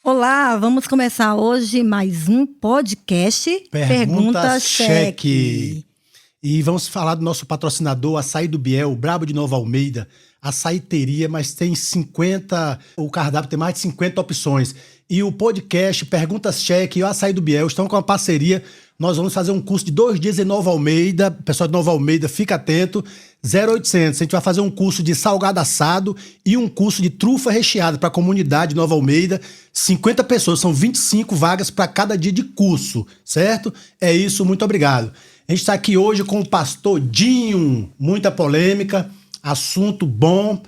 Olá, vamos começar hoje mais um podcast Pergunta Cheque. E vamos falar do nosso patrocinador, Açaí do Biel, Brabo de Nova Almeida. Açaiteria, mas tem 50... O cardápio tem mais de 50 opções. E o podcast Perguntas Cheque e o Açaí do Biel estão com uma parceria. Nós vamos fazer um curso de 2 dias em Nova Almeida. Pessoal de Nova Almeida, fica atento. 0800. A gente vai fazer um curso de salgado assado e um curso de trufa recheada para a comunidade de Nova Almeida. 50 pessoas, são 25 vagas para cada dia de curso, certo? É isso, muito obrigado. A gente está aqui hoje com o pastor Dinho. Muita polêmica, assunto bom,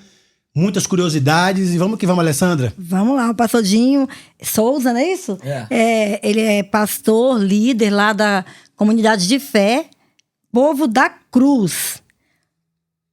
muitas curiosidades. E vamos que vamos, Alessandra? Vamos lá, o pastor Dinho Souza, não é isso? Ele é pastor, líder lá da comunidade de fé, Povo da Cruz.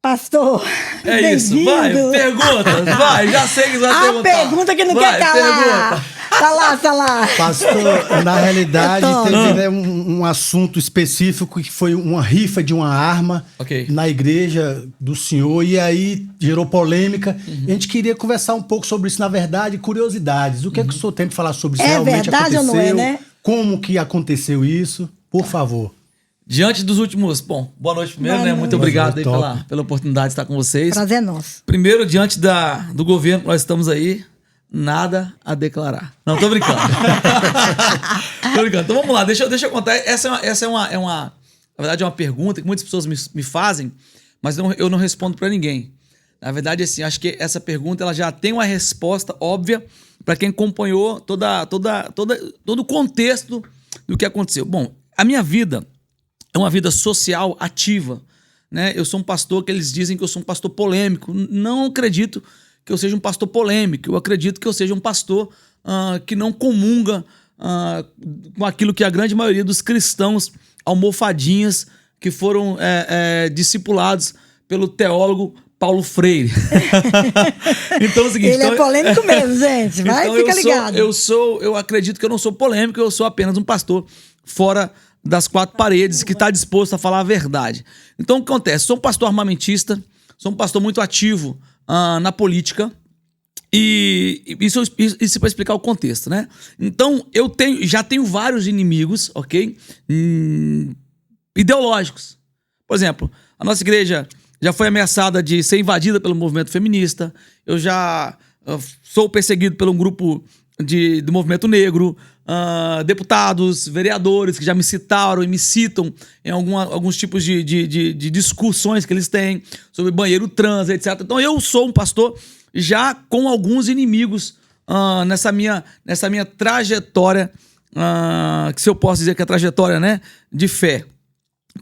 Pastor, é isso, vai, perguntas, vai, já sei que você vai perguntar. A pergunta que não quer calar. Tá lá. Pastor, na realidade, teve, né, um assunto específico que foi uma rifa de uma arma na igreja do senhor, e aí gerou polêmica. A gente queria conversar um pouco sobre isso, na verdade, curiosidades. O que é que o senhor tem para falar sobre isso? Realmente verdade aconteceu? Ou não é, né? Como que aconteceu isso? Por favor. Diante dos últimos... Bom, boa noite primeiro, né? Muito obrigado aí pela oportunidade de estar com vocês. Prazer é nosso. Primeiro, diante do governo que nós estamos aí, nada a declarar. Não, tô brincando. Tô brincando. Então vamos lá, deixa eu contar. Essa é uma na verdade, é uma pergunta que muitas pessoas me fazem, mas eu não respondo para ninguém. Na verdade, assim, acho que essa pergunta ela já tem uma resposta óbvia para quem acompanhou todo o contexto do que aconteceu. Bom, a minha vida é uma vida social ativa, né? Eu sou um pastor que eles dizem que eu sou um pastor polêmico. Não acredito que eu seja um pastor polêmico. Eu acredito que eu seja um pastor que não comunga com aquilo que a grande maioria dos cristãos almofadinhas que foram discipulados pelo teólogo Paulo Freire. Então, é o seguinte, ele é polêmico mesmo, gente. Vai, então fica ligado. Eu acredito que eu não sou polêmico, eu sou apenas um pastor fora das 4 paredes, que está disposto a falar a verdade. Então, o que acontece? Sou um pastor armamentista, sou um pastor muito ativo na política, e isso para explicar o contexto, né? Então, já tenho vários inimigos, ok? Ideológicos. Por exemplo, a nossa igreja já foi ameaçada de ser invadida pelo movimento feminista, eu já sou perseguido por um grupo do movimento negro, deputados, vereadores que já me citaram e me citam em alguns tipos de discussões que eles têm sobre banheiro trans, etc. Então eu sou um pastor já com alguns inimigos nessa minha trajetória, que se eu posso dizer que é trajetória, né, de fé.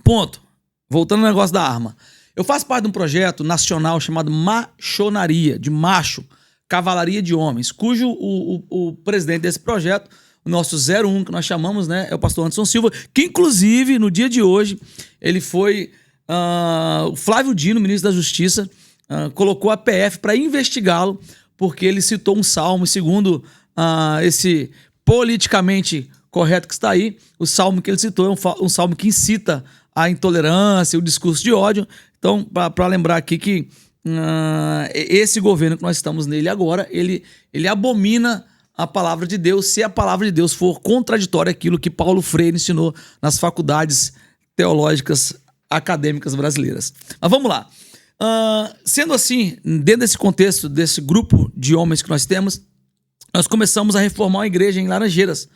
Ponto. Voltando ao negócio da arma. Eu faço parte de um projeto nacional chamado Machonaria, de macho, Cavalaria de Homens, cujo o presidente desse projeto, o nosso 01, que nós chamamos, né, é o pastor Anderson Silva, que inclusive, no dia de hoje, ele foi... o Flávio Dino, ministro da Justiça, colocou a PF para investigá-lo, porque ele citou um salmo, e segundo esse politicamente correto que está aí, o salmo que ele citou é um salmo que incita a intolerância, o discurso de ódio. Então, para lembrar aqui que esse governo que nós estamos nele agora, ele abomina a palavra de Deus, se a palavra de Deus for contraditória àquilo que Paulo Freire ensinou nas faculdades teológicas acadêmicas brasileiras. Mas vamos lá. Sendo assim, dentro desse contexto, desse grupo de homens que nós temos, nós começamos a reformar uma igreja em Laranjeiras.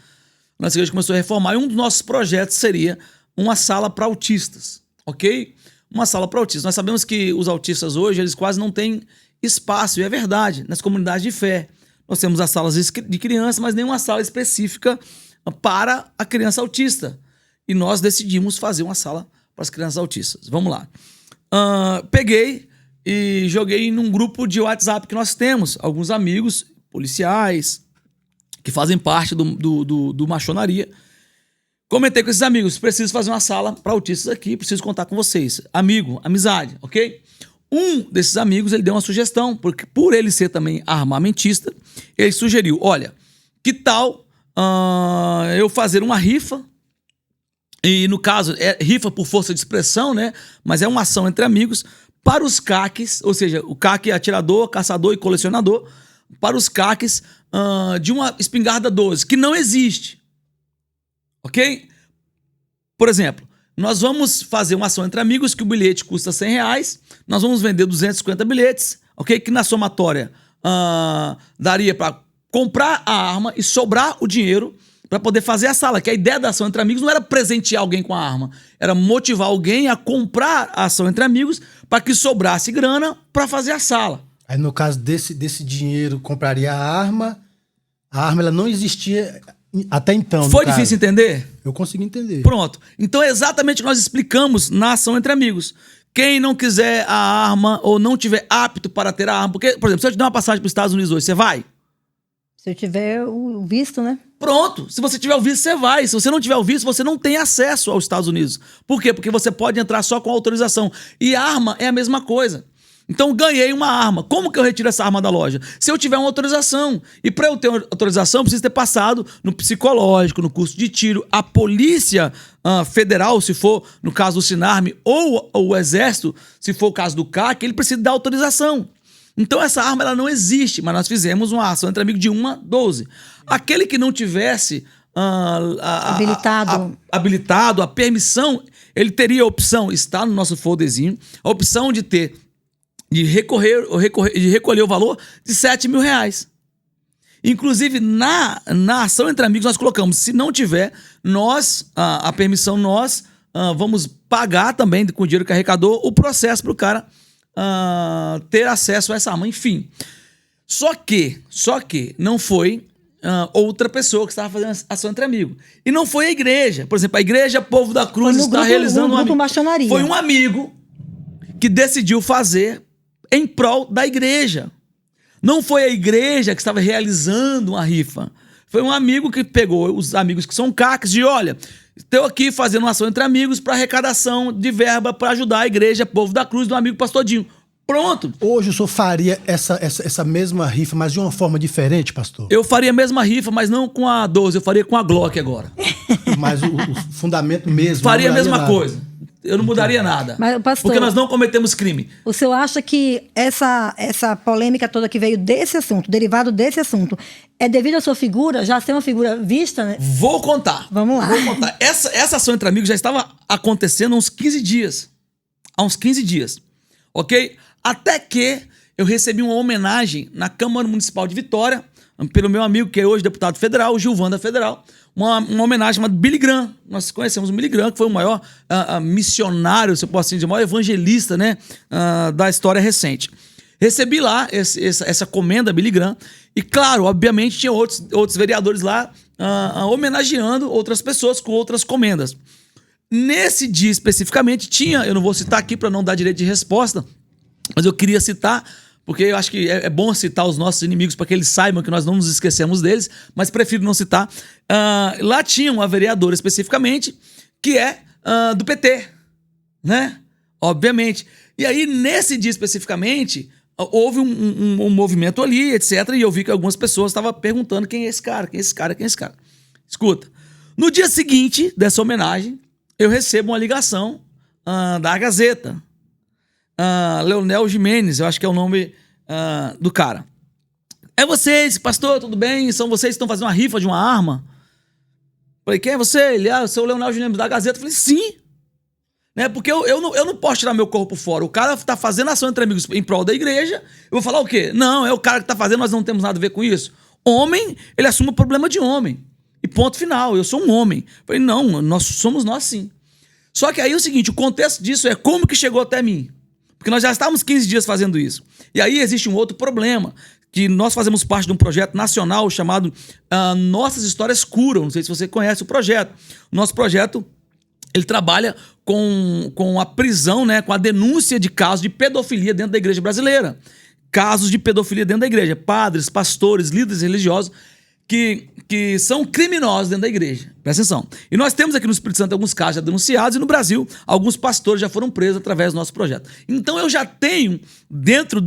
Nossa igreja começou a reformar e um dos nossos projetos seria uma sala para autistas, ok? Uma sala para autistas. Nós sabemos que os autistas hoje, eles quase não têm espaço, e é verdade, nas comunidades de fé. Nós temos as salas de criança, mas nenhuma sala específica para a criança autista. E nós decidimos fazer uma sala para as crianças autistas. Vamos lá. Peguei e joguei num grupo de WhatsApp que nós temos. Alguns amigos policiais que fazem parte do Machonaria. Comentei com esses amigos, preciso fazer uma sala para autistas aqui, preciso contar com vocês. Amigo, amizade, ok? Um desses amigos, ele deu uma sugestão, porque por ele ser também armamentista, ele sugeriu, olha, que tal eu fazer uma rifa. E no caso, é rifa por força de expressão, né? Mas é uma ação entre amigos para os CACs, ou seja, o CAC é atirador, caçador e colecionador, para os CACs de uma espingarda 12, que não existe. Ok? Por exemplo, nós vamos fazer uma ação entre amigos que o bilhete custa R$100, nós vamos vender 250 bilhetes, ok? Que na somatória daria para comprar a arma e sobrar o dinheiro para poder fazer a sala, que a ideia da ação entre amigos não era presentear alguém com a arma, era motivar alguém a comprar a ação entre amigos para que sobrasse grana para fazer a sala. Aí no caso desse dinheiro, compraria a arma ela não existia até então. Foi difícil entender? Eu consegui entender. Pronto. Então é exatamente o que nós explicamos na ação entre amigos. Quem não quiser a arma ou não tiver apto para ter a arma, porque, por exemplo, se eu te der uma passagem para os Estados Unidos hoje, você vai? Se eu tiver o visto, né? Pronto. Se você tiver o visto, você vai. Se você não tiver o visto, você não tem acesso aos Estados Unidos. Por quê? Porque você pode entrar só com autorização. E a arma é a mesma coisa. Então, ganhei uma arma. Como que eu retiro essa arma da loja? Se eu tiver uma autorização. E para eu ter uma autorização, eu preciso ter passado no psicológico, no curso de tiro. A Polícia Federal, se for no caso do Sinarme, ou o Exército, se for o caso do CAC, ele precisa dar autorização. Então essa arma ela não existe, mas nós fizemos uma ação entre amigos de 1 a 12. Aquele que não tivesse habilitado, a permissão, ele teria a opção, está no nosso folderzinho, a opção de recolher o valor de R$7 mil. Inclusive, na ação entre amigos, nós colocamos, se não tiver, a permissão, nós vamos pagar também com o dinheiro do arrecadou o processo para o cara ter acesso a essa arma, enfim. Só que não foi outra pessoa que estava fazendo ação entre amigos. E não foi a igreja. Por exemplo, a igreja Povo da Cruz está realizando foi um amigo que decidiu fazer em prol da igreja. Não foi a igreja que estava realizando uma rifa. Foi um amigo que pegou os amigos que são CACs e olha, estou aqui fazendo uma ação entre amigos para arrecadação de verba para ajudar a igreja Povo da Cruz do amigo Pastor Dinho. Pronto. Hoje o senhor faria essa mesma rifa, mas de uma forma diferente, pastor? Eu faria a mesma rifa, mas não com a 12, eu faria com a Glock agora. Mas o fundamento mesmo... Faria a mesma coisa. Eu não mudaria nada. Mas, pastor, porque nós não cometemos crime. O senhor acha que essa polêmica toda que veio desse assunto, derivado desse assunto, é devido à sua figura, já ser uma figura vista, né? Vou contar. Vamos lá. Vou contar. Essa ação entre amigos já estava acontecendo há uns 15 dias. Há uns 15 dias. Ok? Até que eu recebi uma homenagem na Câmara Municipal de Vitória, pelo meu amigo, que é hoje deputado federal, Gilvan da Federal, uma homenagem chamada Billy Graham. Nós conhecemos o Billy Graham, que foi o maior missionário, se eu posso dizer, o maior evangelista, né, da história recente. Recebi lá essa comenda Billy Graham e, claro, obviamente tinha outros vereadores lá homenageando outras pessoas com outras comendas. Nesse dia especificamente tinha, eu não vou citar aqui para não dar direito de resposta, mas eu queria citar, porque eu acho que é bom citar os nossos inimigos para que eles saibam que nós não nos esquecemos deles, mas prefiro não citar. Lá tinha uma vereadora especificamente que é do PT, né? Obviamente. E aí, nesse dia especificamente, houve um movimento ali, etc. E eu vi que algumas pessoas estavam perguntando quem é esse cara, quem é esse cara, quem é esse cara. Escuta, no dia seguinte dessa homenagem, eu recebo uma ligação da Gazeta. Leonel Jimenez, eu acho que é o nome do cara. É vocês, pastor, tudo bem? São vocês que estão fazendo uma rifa de uma arma? Falei, quem é você? Ele, eu sou o Leonel Jimenez da Gazeta. Falei, sim. Né? Porque eu não posso tirar meu corpo fora. O cara tá fazendo ação entre amigos em prol da igreja. Eu vou falar o quê? Não, é o cara que tá fazendo, nós não temos nada a ver com isso. Homem, ele assume o problema de homem. E ponto final, eu sou um homem. Falei, não, somos nós sim. Só que aí é o seguinte, o contexto disso é como que chegou até mim. Porque nós já estávamos 15 dias fazendo isso. E aí existe um outro problema, que nós fazemos parte de um projeto nacional chamado Nossas Histórias Curam. Não sei se você conhece o projeto. O nosso projeto, ele trabalha com a prisão, né, com a denúncia de casos de pedofilia dentro da igreja brasileira. Casos de pedofilia dentro da igreja. Padres, pastores, líderes religiosos que são criminosos dentro da igreja. Presta atenção. E nós temos aqui no Espírito Santo alguns casos já denunciados e no Brasil alguns pastores já foram presos através do nosso projeto. Então eu já tenho dentro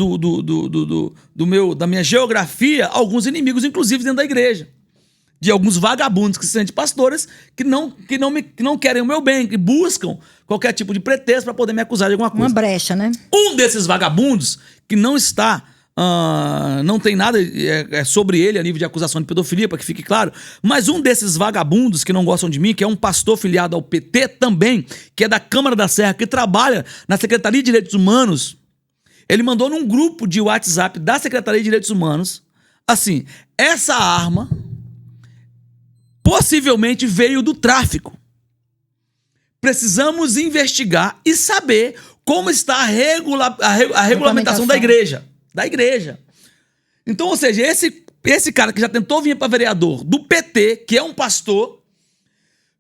da minha geografia alguns inimigos, inclusive dentro da igreja. de alguns vagabundos que se sentem pastores que não querem o meu bem, que buscam qualquer tipo de pretexto para poder me acusar de alguma coisa. Uma brecha, né? Um desses vagabundos que não está... não tem nada sobre ele a nível de acusação de pedofilia, para que fique claro, mas um desses vagabundos que não gostam de mim, que é um pastor filiado ao PT também, que é da Câmara da Serra, que trabalha na Secretaria de Direitos Humanos, ele mandou num grupo de WhatsApp da Secretaria de Direitos Humanos, assim, essa arma possivelmente veio do tráfico. Precisamos investigar e saber como está a regulamentação da igreja. Da igreja. Então, ou seja, esse cara que já tentou vir para vereador do PT, que é um pastor,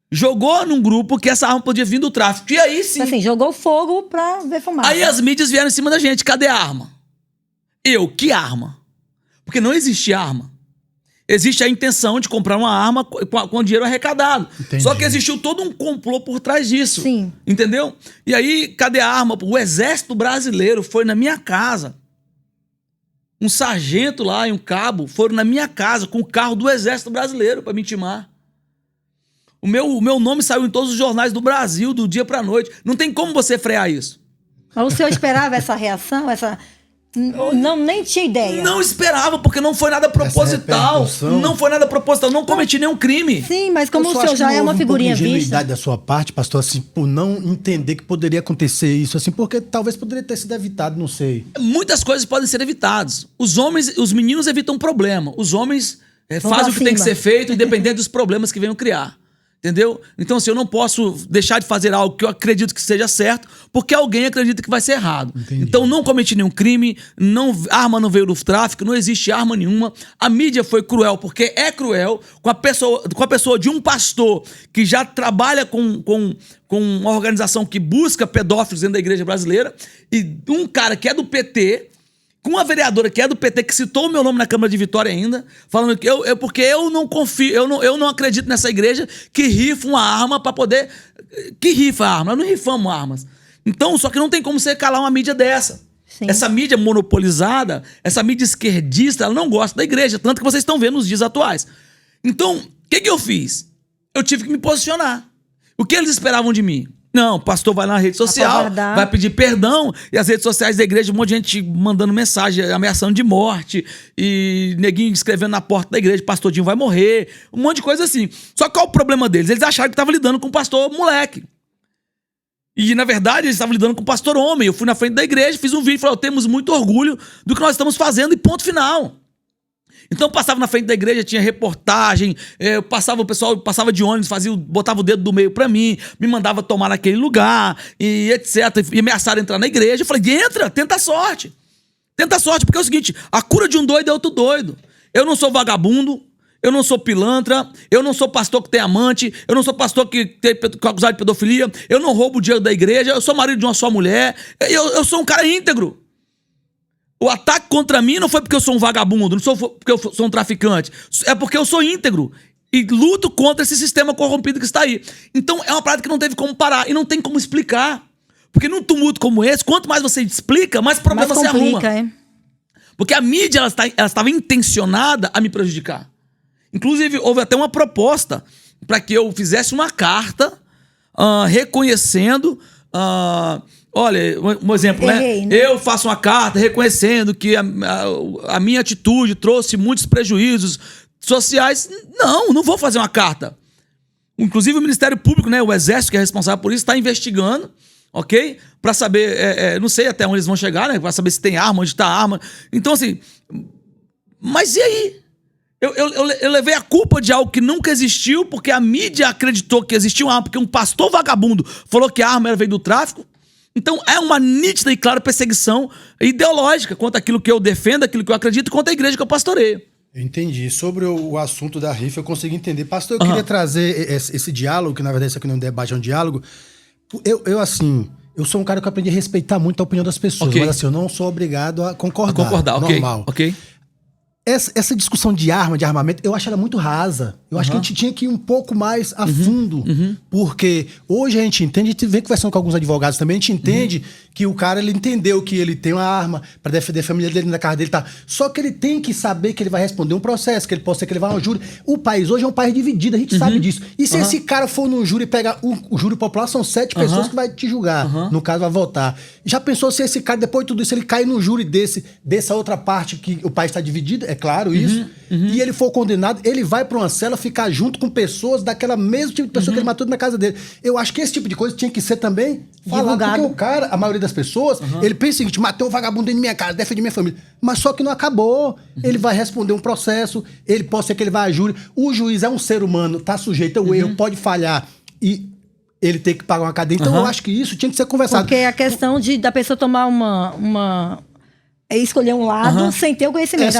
jogou num grupo que essa arma podia vir do tráfico. E aí sim... Assim, jogou fogo pra ver fumaça. Aí as mídias vieram em cima da gente. Cadê a arma? Que arma? Porque não existe arma. Existe a intenção de comprar uma arma com dinheiro arrecadado. Entendi. Só que existiu todo um complô por trás disso. Sim. Entendeu? E aí, cadê a arma? O Exército Brasileiro foi na minha casa. Um sargento lá e um cabo foram na minha casa com o carro do Exército Brasileiro para me intimar. O meu nome saiu em todos os jornais do Brasil, do dia pra noite. Não tem como você frear isso. Mas o senhor esperava essa reação? Não, nem tinha ideia. Não esperava, porque não foi nada proposital. Não foi nada proposital, não cometi nenhum crime. Sim, mas como o senhor já é uma figurinha vista... ingenuidade da sua parte, pastor, assim, por não entender que poderia acontecer isso, assim, porque talvez poderia ter sido evitado, não sei. Muitas coisas podem ser evitadas. Os meninos evitam problema. Os homens fazem o que tem que ser feito, independente dos problemas que venham criar. Entendeu? Então, assim, eu não posso deixar de fazer algo que eu acredito que seja certo, porque alguém acredita que vai ser errado. Entendi. Então, não cometi nenhum crime, arma não veio do tráfico, não existe arma nenhuma. A mídia foi cruel, porque é cruel com a pessoa de um pastor que já trabalha com uma organização que busca pedófilos dentro da igreja brasileira, e um cara que é do PT... com uma vereadora que é do PT, que citou o meu nome na Câmara de Vitória ainda, falando que porque eu não confio, eu não acredito nessa igreja que rifa uma arma para poder... Que rifa a arma? Nós não rifamos armas. Então, só que não tem como você calar uma mídia dessa. Sim. Essa mídia monopolizada, essa mídia esquerdista, ela não gosta da igreja, tanto que vocês estão vendo nos dias atuais. Então, o que eu fiz? Eu tive que me posicionar. O que eles esperavam de mim? Não, o pastor vai na rede social, vai pedir perdão, e as redes sociais da igreja, um monte de gente mandando mensagem, ameaçando de morte, e neguinho escrevendo na porta da igreja, pastordinho vai morrer, um monte de coisa assim. Só que qual o problema deles? Eles acharam que estavam lidando com o pastor moleque. E, na verdade, eles estavam lidando com o pastor homem. Eu fui na frente da igreja, fiz um vídeo e falei, temos muito orgulho do que nós estamos fazendo, e ponto final. Então passava na frente da igreja, tinha reportagem, o pessoal passava de ônibus, botava o dedo do meio pra mim, me mandava tomar naquele lugar, e etc. E ameaçaram entrar na igreja. Eu falei, entra, tenta a sorte. Tenta a sorte, porque é o seguinte, a cura de um doido é outro doido. Eu não sou vagabundo, eu não sou pilantra, eu não sou pastor que tem amante, eu não sou pastor que é acusado de pedofilia, eu não roubo o dinheiro da igreja, eu sou marido de uma só mulher, eu sou um cara íntegro. O ataque contra mim não foi porque eu sou um vagabundo, não foi porque eu sou um traficante. É porque eu sou íntegro e luto contra esse sistema corrompido que está aí. Então é uma parada que não teve como parar e não tem como explicar. Porque num tumulto como esse, quanto mais você explica, mais problema você arruma. Porque a mídia ela estava intencionada a me prejudicar. Inclusive, houve até uma proposta para que eu fizesse uma carta reconhecendo... olha, um exemplo, né? Eu faço uma carta reconhecendo que a minha atitude trouxe muitos prejuízos sociais. Não vou fazer uma carta. Inclusive o Ministério Público, né, o Exército, que é responsável por isso, está investigando, ok? Para saber, não sei até onde eles vão chegar, né? Para saber se tem arma, onde está a arma. Então, assim, mas e aí? Eu levei a culpa de algo que nunca existiu porque a mídia acreditou que existia uma arma, porque um pastor vagabundo falou que a arma veio do tráfico. Então é uma nítida e clara perseguição ideológica contra aquilo que eu defendo, aquilo que eu acredito, contra a igreja que eu pastoreio. Eu entendi. Sobre o assunto da rifa, eu consegui entender. Pastor, eu queria trazer esse diálogo, que na verdade isso aqui não é um debate, é um diálogo. Eu sou um cara que aprendi a respeitar muito a opinião das pessoas, mas assim, eu não sou obrigado a concordar. Normal. Ok. essa discussão de arma, de armamento, eu acho ela muito rasa. Eu acho que a gente tinha que ir um pouco mais a fundo. Porque hoje a gente entende, a gente vem conversando com alguns advogados também, a gente entende que o cara, ele entendeu que ele tem uma arma para defender a família dele, na casa dele, tá. Só que ele tem que saber que ele vai responder um processo, que ele pode ser que ele vá a um júri. O país hoje é um país dividido, a gente sabe disso. E se esse cara for num júri e pegar o júri popular, são 7 pessoas que vai te julgar. No caso, vai votar. Já pensou se esse cara, depois de tudo isso, ele cair num júri dessa outra parte que o país está dividido? É claro isso. E ele for condenado, ele vai para uma cela ficar junto com pessoas daquela mesmo tipo de pessoa que ele matou na casa dele. Eu acho que esse tipo de coisa tinha que ser também falado. Porque o cara, a maioria das pessoas, ele pensa o seguinte: matei um vagabundo dentro de minha casa, defendi minha família. Mas só que não acabou. Ele vai responder um processo, ele pode ser que ele vá a júri. O juiz é um ser humano, tá sujeito ao erro, pode falhar e ele tem que pagar uma cadeia. Então eu acho que isso tinha que ser conversado. Porque a questão da pessoa tomar escolher um lado sem ter o conhecimento.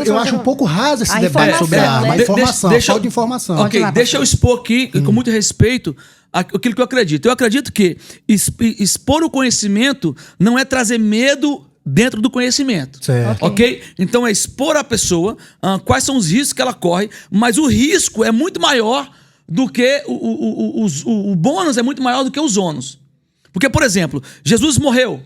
Eu acho um pouco raso esse debate sobre a arma. Né? Falta de informação. Ok, deixa eu expor aqui, com muito respeito, aquilo que eu acredito. Eu acredito que expor o conhecimento não é trazer medo dentro do conhecimento. Certo. Ok? Então é expor a pessoa quais são os riscos que ela corre, mas o risco é muito maior do que o bônus é muito maior do que os ônus. Porque, por exemplo, Jesus morreu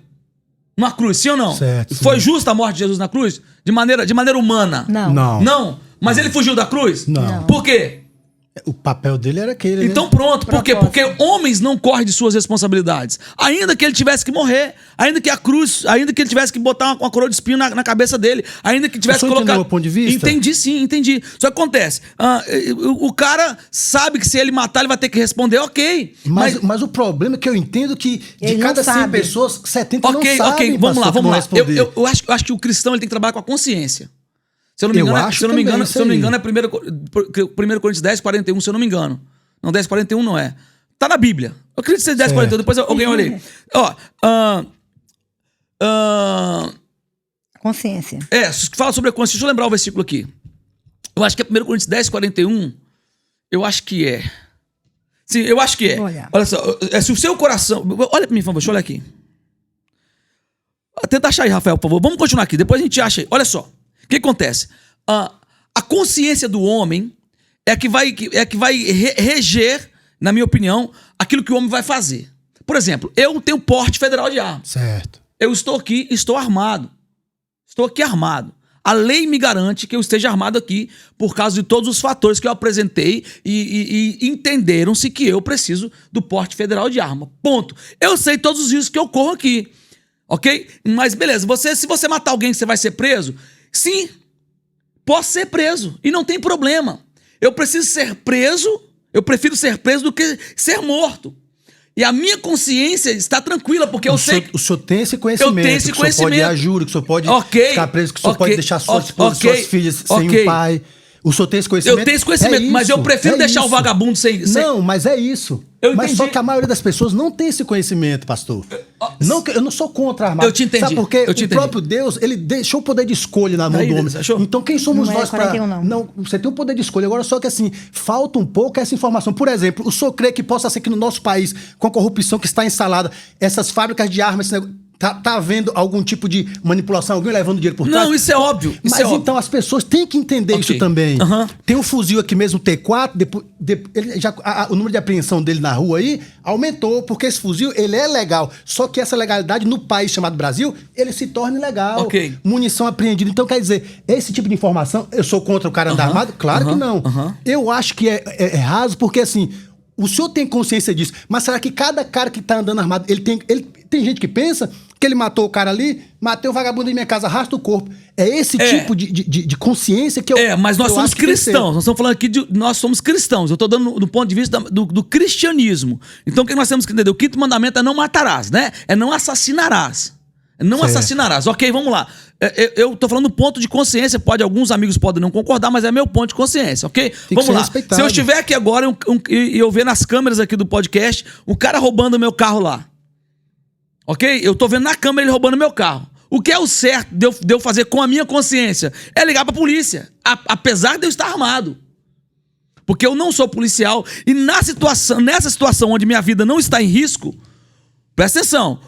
na cruz, sim ou não? Certo, Foi justa a morte de Jesus na cruz? De maneira humana? Não. Mas ele fugiu da cruz? Não. Por quê? O papel dele era aquele. Então pronto, por quê? Porque homens não correm de suas responsabilidades. Ainda que ele tivesse que morrer, ainda que ele tivesse que botar uma coroa de espinho na cabeça dele, ainda que tivesse que colocar... Entendeu o ponto de vista? Entendi, sim, entendi. Só que acontece, o cara sabe que se ele matar, ele vai ter que responder, ok. Mas o problema é que eu entendo que de cada 100 pessoas, 70 não sabem. Ok, vamos lá. Eu acho que o cristão ele tem que trabalhar com a consciência. Se eu não me engano, é 1 Coríntios 10, 41, se eu não me engano. Não, 10, 41 não é. Tá na Bíblia. Eu acredito que seja 10, 41, depois alguém olhei. Consciência. Fala sobre a consciência. Deixa eu lembrar o versículo aqui. Eu acho que é 1 Coríntios 10, 41. Eu acho que é. Sim, eu acho que é. Olha só, se o seu coração... Olha pra mim, por favor, deixa eu olhar aqui. Tenta achar aí, Rafael, por favor. Vamos continuar aqui, depois a gente acha aí. Olha só. O que acontece? A consciência do homem é que vai reger, na minha opinião, aquilo que o homem vai fazer. Por exemplo, eu tenho porte federal de arma. Certo. Eu estou aqui, estou armado. Estou aqui armado. A lei me garante que eu esteja armado aqui por causa de todos os fatores que eu apresentei e entenderam-se que eu preciso do porte federal de arma. Ponto. Eu sei todos os riscos que eu corro aqui. Ok? Mas beleza, se você matar alguém, você vai ser preso? Sim, posso ser preso e não tem problema. Eu prefiro ser preso do que ser morto. E a minha consciência está tranquila, porque eu sei... O senhor tem esse conhecimento. Eu tenho esse conhecimento. Que o senhor pode ir a júri, que o senhor pode ficar preso, que o senhor pode deixar sua esposa, suas filhas sem um pai. O senhor tem esse conhecimento? Eu tenho esse conhecimento, mas eu prefiro deixar o vagabundo sem... Não, mas é isso. Mas só que a maioria das pessoas não tem esse conhecimento, pastor. Eu não sou contra a armada. Eu te entendi. Sabe por quê? O próprio Deus, ele deixou o poder de escolha na mão do homem. Então quem somos nós para... Não, você tem o poder de escolha. Agora só que assim, falta um pouco essa informação. Por exemplo, o senhor crê que possa ser que no nosso país, com a corrupção que está instalada, essas fábricas de armas, esse negócio... Tá havendo algum tipo de manipulação, alguém levando dinheiro por trás? Não, isso é óbvio. Mas então as pessoas têm que entender isso também. Tem um fuzil aqui mesmo, T4, o número de apreensão dele na rua aí aumentou, porque esse fuzil, ele é legal. Só que essa legalidade no país chamado Brasil, ele se torna ilegal. Munição apreendida. Então, quer dizer, esse tipo de informação, eu sou contra o cara andar armado? Claro que não. Eu acho que é raso, porque assim... O senhor tem consciência disso, mas será que cada cara que tá andando armado, tem gente que pensa que ele matou o cara ali, matei o vagabundo em minha casa, arrasta o corpo. É esse tipo de consciência que eu... mas nós somos cristãos, nós estamos falando aqui nós somos cristãos, eu estou dando do ponto de vista do cristianismo. Então o que nós temos que entender? O quinto mandamento é não matarás, né? É não assassinarás. Não assassinarás. Ok, vamos lá. Eu tô falando do ponto de consciência. Alguns amigos podem não concordar, mas é meu ponto de consciência, ok? Vamos lá. Se eu estiver aqui agora e eu ver nas câmeras aqui do podcast um cara roubando o meu carro lá, ok? Eu tô vendo na câmera ele roubando o meu carro. O que é o certo de eu fazer com a minha consciência? É ligar pra polícia, apesar de eu estar armado. Porque eu não sou policial e nessa situação onde minha vida não está em risco, presta atenção,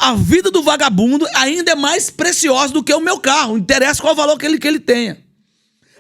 A vida do vagabundo ainda é mais preciosa do que o meu carro. Não interessa qual o valor que ele tenha.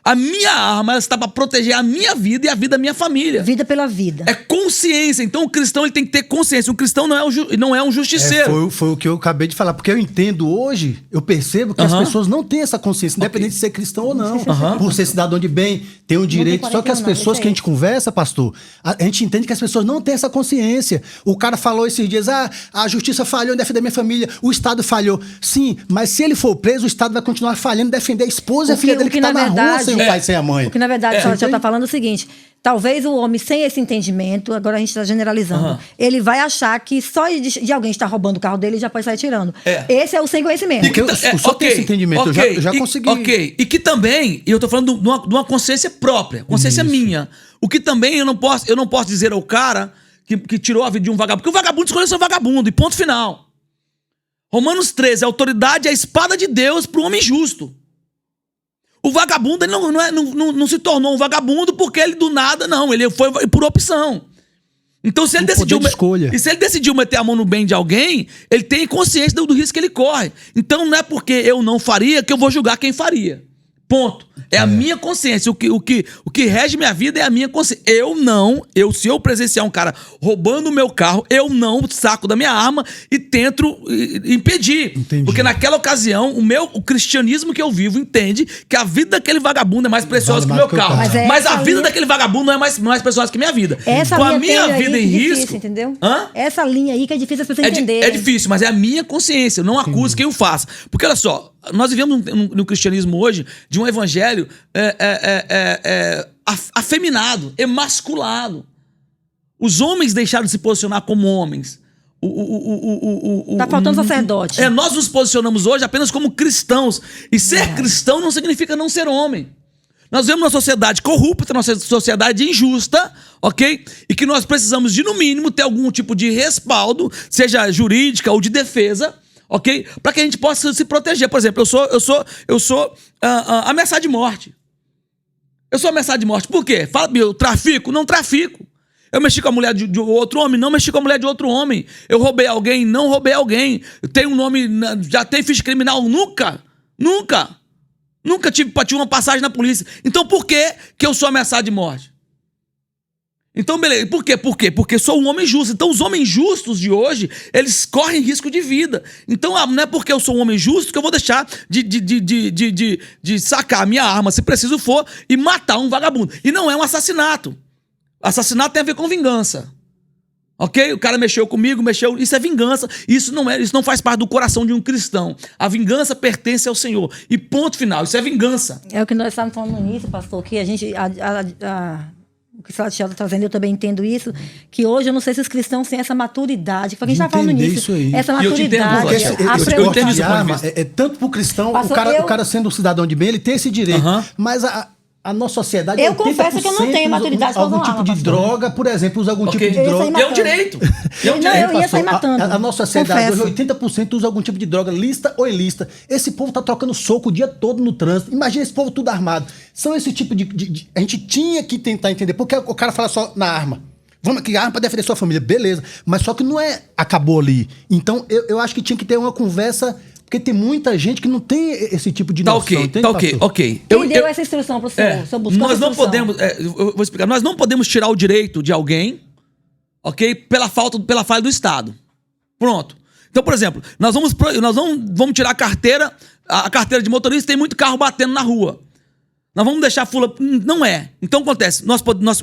A minha arma está para proteger a minha vida e a vida da minha família. Vida pela vida. É consciência. Então o cristão ele tem que ter consciência. O cristão não é um justiceiro. Foi o que eu acabei de falar. Porque eu entendo hoje, eu percebo que as pessoas não têm essa consciência, independente de ser cristão ou não. Por ser cidadão de bem, tem um direito. Só que as pessoas que a gente conversa, pastor, a gente entende que as pessoas não têm essa consciência. O cara falou esses dias, a justiça falhou em defender minha família, o Estado falhou. Sim, mas se ele for preso, o Estado vai continuar falhando em defender a esposa e a filha dele que tá na rua sem o pai, sem a mãe. Porque, na verdade, a senhora já está falando o seguinte: talvez o homem sem esse entendimento, agora a gente está generalizando, ele vai achar que só de alguém estar roubando o carro dele, ele já pode sair tirando. Esse é o sem conhecimento. Porque eu só tenho esse entendimento, eu já consegui. Ok, e que também, eu estou falando de uma consciência própria, consciência minha. O que também eu não posso dizer ao cara que tirou a vida de um vagabundo, porque o vagabundo escolheu ser vagabundo, e ponto final. Romanos 13, a autoridade é a espada de Deus para o homem justo. O vagabundo ele não se tornou um vagabundo porque ele do nada, não. Ele foi por opção. Então, se ele decidiu meter a mão no bem de alguém, ele tem consciência do risco que ele corre. Então, não é porque eu não faria que eu vou julgar quem faria. Ponto. É a minha consciência. O que rege minha vida é a minha consciência. Se eu presenciar um cara roubando o meu carro, eu não saco da minha arma e tento impedir. Entendi. Porque naquela ocasião, o cristianismo que eu vivo entende que a vida daquele vagabundo é mais preciosa que o meu carro. Mas a vida daquele vagabundo não é mais preciosa que a minha vida. Com a minha vida em risco... Difícil, entendeu? Essa linha aí que é difícil as pessoas entenderem. É difícil, mas é a minha consciência. Eu não acuso quem o faça. Porque, olha só, nós vivemos no cristianismo hoje de um evangelho afeminado, emasculado. Os homens deixaram de se posicionar como homens. Tá faltando sacerdote. Nós nos posicionamos hoje apenas como cristãos. E ser cristão não significa não ser homem. Nós vemos uma sociedade corrupta, uma sociedade injusta, ok? E que nós precisamos de, no mínimo, ter algum tipo de respaldo, seja jurídica ou de defesa, ok? Para que a gente possa se proteger. Por exemplo, eu sou ameaçado de morte. Eu sou ameaçado de morte. Por quê? Fala, eu trafico? Não trafico. Eu mexi com a mulher de outro homem? Não mexi com a mulher de outro homem. Eu roubei alguém? Não roubei alguém. Eu tenho um nome, já tenho ficha criminal? Nunca. Nunca tive uma passagem na polícia. Então por que eu sou ameaçado de morte? Então, beleza. Por quê? Porque sou um homem justo. Então, os homens justos de hoje, eles correm risco de vida. Então, não é porque eu sou um homem justo que eu vou deixar de sacar a minha arma, se preciso for, e matar um vagabundo. E não é um assassinato. Assassinato tem a ver com vingança. Ok? O cara mexeu comigo, isso é vingança. Isso não faz parte do coração de um cristão. A vingança pertence ao Senhor. E ponto final. Isso é vingança. É o que nós estávamos falando no início, pastor, que a gente... O que o Celso está trazendo, eu também entendo isso, que hoje eu não sei se os cristãos têm essa maturidade, que a gente estava falando nisso, essa maturidade. Eu entendo isso. É tanto para o cristão, o cara sendo um cidadão de bem, ele tem esse direito, mas a nossa sociedade... Eu confesso que eu não tenho maturidade para usar algum tipo de droga, por exemplo, usa algum tipo de droga. É um direito. Eu ia sair matando. A nossa sociedade hoje, 80% usa algum tipo de droga, lícita ou ilícita. Esse povo tá trocando soco o dia todo no trânsito. Imagina esse povo tudo armado. São esse tipo de... A gente tinha que tentar entender. Porque o cara fala só na arma. Vamos aqui, arma pra defender sua família. Beleza. Mas só que não acabou ali. Então, eu acho que tinha que ter uma conversa... Porque tem muita gente que não tem esse tipo de noção. Ok. Quem deu essa instrução para o senhor? Nós não podemos... eu vou explicar. Nós não podemos tirar o direito de alguém, ok? Pela falha do Estado. Pronto. Então, por exemplo, nós vamos tirar a carteira de motorista, tem muito carro batendo na rua. Nós vamos deixar fula... Não é. Então, acontece.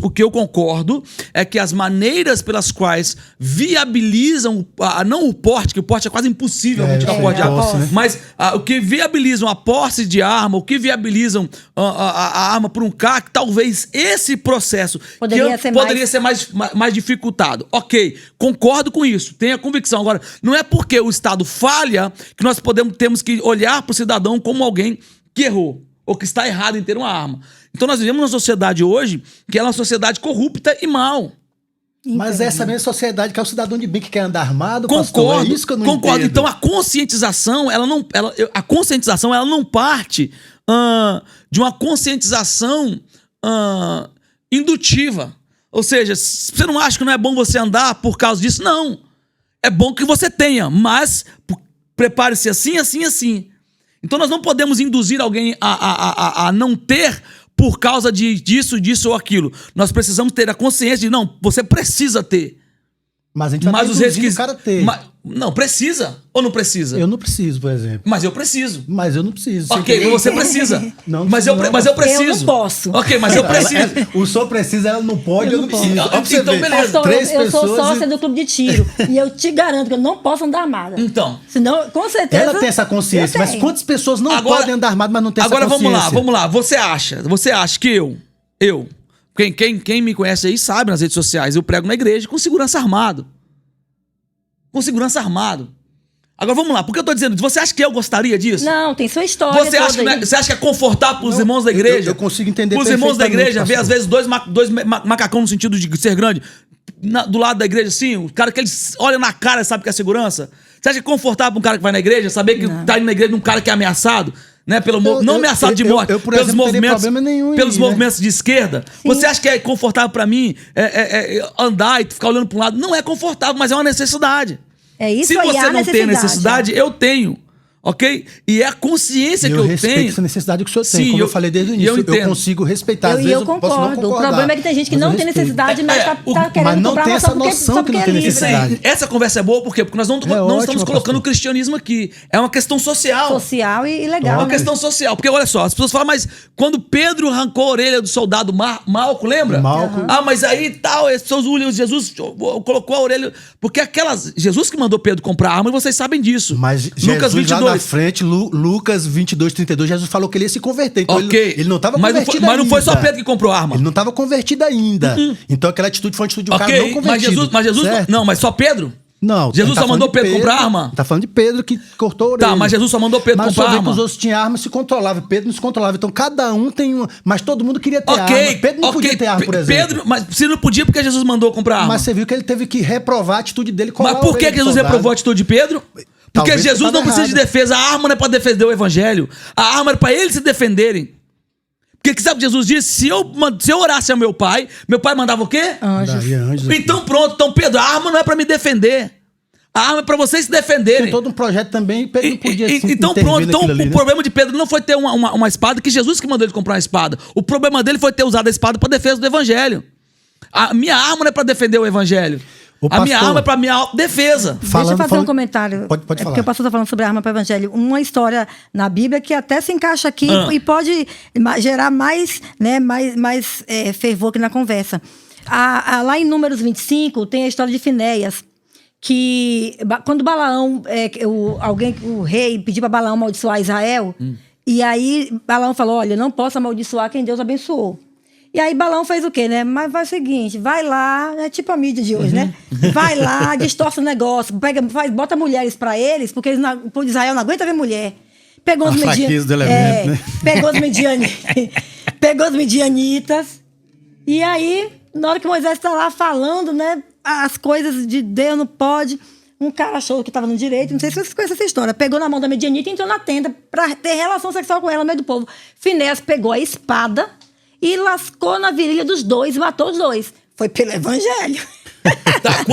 O que eu concordo é que as maneiras pelas quais viabilizam... não o porte, que o porte é quase impossível tirar o porte de arma. Né? Mas o que viabilizam a posse de arma, o que viabilizam a arma por um CAC, talvez esse processo poderia ser mais dificultado. Ok, concordo com isso. Tenho a convicção. Agora, não é porque o Estado falha que nós temos que olhar para o cidadão como alguém que errou. Ou que está errado em ter uma arma. Então nós vivemos uma sociedade hoje que é uma sociedade corrupta e mal. Mas essa mesma sociedade que é o cidadão de bem que quer andar armado, concordo, pastor, é isso que eu não entendo. Então a conscientização, ela não parte de uma conscientização indutiva. Ou seja, você não acha que não é bom você andar por causa disso? Não. é bom que você tenha, mas prepare-se assim, assim, assim. Então nós não podemos induzir alguém a não ter por causa disso ou aquilo. Nós precisamos ter a consciência de, não, você precisa ter. Mas a gente vai induzir o cara a ter. Não, precisa ou não precisa? Eu não preciso, por exemplo. Mas eu preciso. Mas eu não preciso. Ok, você precisa. Não, mas eu preciso. Eu não posso. Ok, mas eu preciso. O senhor precisa, ela não pode, eu não preciso. Então, beleza. Pastor, eu sou sócia do clube de tiro. E eu te garanto que eu não posso andar armada. Então. Senão, com certeza. Ela tem essa consciência. Mas quantas pessoas não podem andar armada, mas não tem essa consciência? Agora vamos lá. Você acha que eu. Quem me conhece aí sabe nas redes sociais, eu prego na igreja com segurança armado. Com segurança armado. Agora vamos lá, por que eu tô dizendo isso? Você acha que eu gostaria disso? Não, tem sua história. Você acha que é confortável pros irmãos da igreja? Eu consigo entender. Os irmãos da igreja, vê às vezes dois macacão no sentido de ser grande, do lado da igreja, assim, o cara que eles olham na cara e sabem que é segurança. Você acha que é confortável pra um cara que vai na igreja, saber que tá indo na igreja de um cara que é ameaçado? Né, não ameaçado de morte, por exemplo, pelos movimentos de esquerda. Sim. Você acha que é confortável pra mim andar e ficar olhando pra um lado? Não é confortável, mas é uma necessidade. É isso. Se você não tem necessidade, eu tenho. Ok? E é a consciência que eu tenho. Eu respeito essa necessidade que o senhor tem. Como eu falei desde o início, eu consigo respeitar. Às vezes eu concordo. O problema é que tem gente que não tem necessidade, mas tá querendo mas não comprar tem essa noção que não tem necessidade. Essa conversa é boa por quê? Porque nós não estamos colocando o cristianismo aqui. É uma questão social. Social e legal. É uma questão social. Porque olha só, as pessoas falam, mas quando Pedro arrancou a orelha do soldado Malco, lembra? Malco. Ah, mas aí tal, Jesus colocou a orelha. Porque Jesus que mandou Pedro comprar arma, e vocês sabem disso. Mas Lucas 22. Lá na frente, Lucas 22, 32, Jesus falou que ele ia se converter. Então ele não estava convertido ainda. Mas não foi só Pedro que comprou arma. Ele não estava convertido ainda. Então aquela atitude foi uma atitude de um cara não convertido. Mas Jesus não, mas só Pedro? Não. Jesus só mandou Pedro comprar arma? Tá falando de Pedro que cortou a orelha. Tá, mas Jesus só mandou Pedro comprar arma. Mas os outros tinham arma e se controlavam. Pedro não se controlava. Então cada um tem uma. Mas todo mundo queria ter arma. Pedro não podia ter arma, por exemplo. Mas se não podia, porque Jesus mandou comprar arma. Mas você viu que ele teve que reprovar a atitude dele. Mas por que Jesus reprovou a atitude de Pedro? Porque talvez Jesus não precisa de defesa. A arma não é para defender o evangelho. A arma é para eles se defenderem. Porque sabe o que Jesus disse? Se eu orasse ao meu pai mandava o quê? Anjos. Então pronto. Então Pedro, a arma não é para me defender. A arma é para vocês se defenderem. Tem todo um projeto também. Pedro não podia então pronto. Então o problema de Pedro não foi ter uma espada, que Jesus que mandou ele comprar uma espada. O problema dele foi ter usado a espada para defesa do evangelho. A minha arma não é para defender o evangelho. A minha arma é para minha autodefesa. Deixa eu fazer um comentário. Pode falar. Porque o pastor está falando sobre a arma para o evangelho. Uma história na Bíblia que até se encaixa aqui e pode gerar mais fervor aqui na conversa. Lá em Números 25 tem a história de Finéias, que quando Balaão, o rei pediu para Balaão amaldiçoar Israel, e aí Balaão falou, olha, não posso amaldiçoar quem Deus abençoou. E aí Balaão fez o quê, né? Mas faz o seguinte, vai lá, é tipo a mídia de hoje, né? Vai lá, distorce o negócio, bota mulheres para eles, porque Israel não aguenta ver mulher. Pegou os midianitas. E aí, na hora que Moisés está lá falando, né? As coisas de Deus não pode. Um cara achou que estava no direito, não sei se vocês conhecem essa história. Pegou na mão da midianita e entrou na tenda para ter relação sexual com ela no meio do povo. Finéias pegou a espada e lascou na virilha dos dois, matou os dois. Foi pelo evangelho. Tá,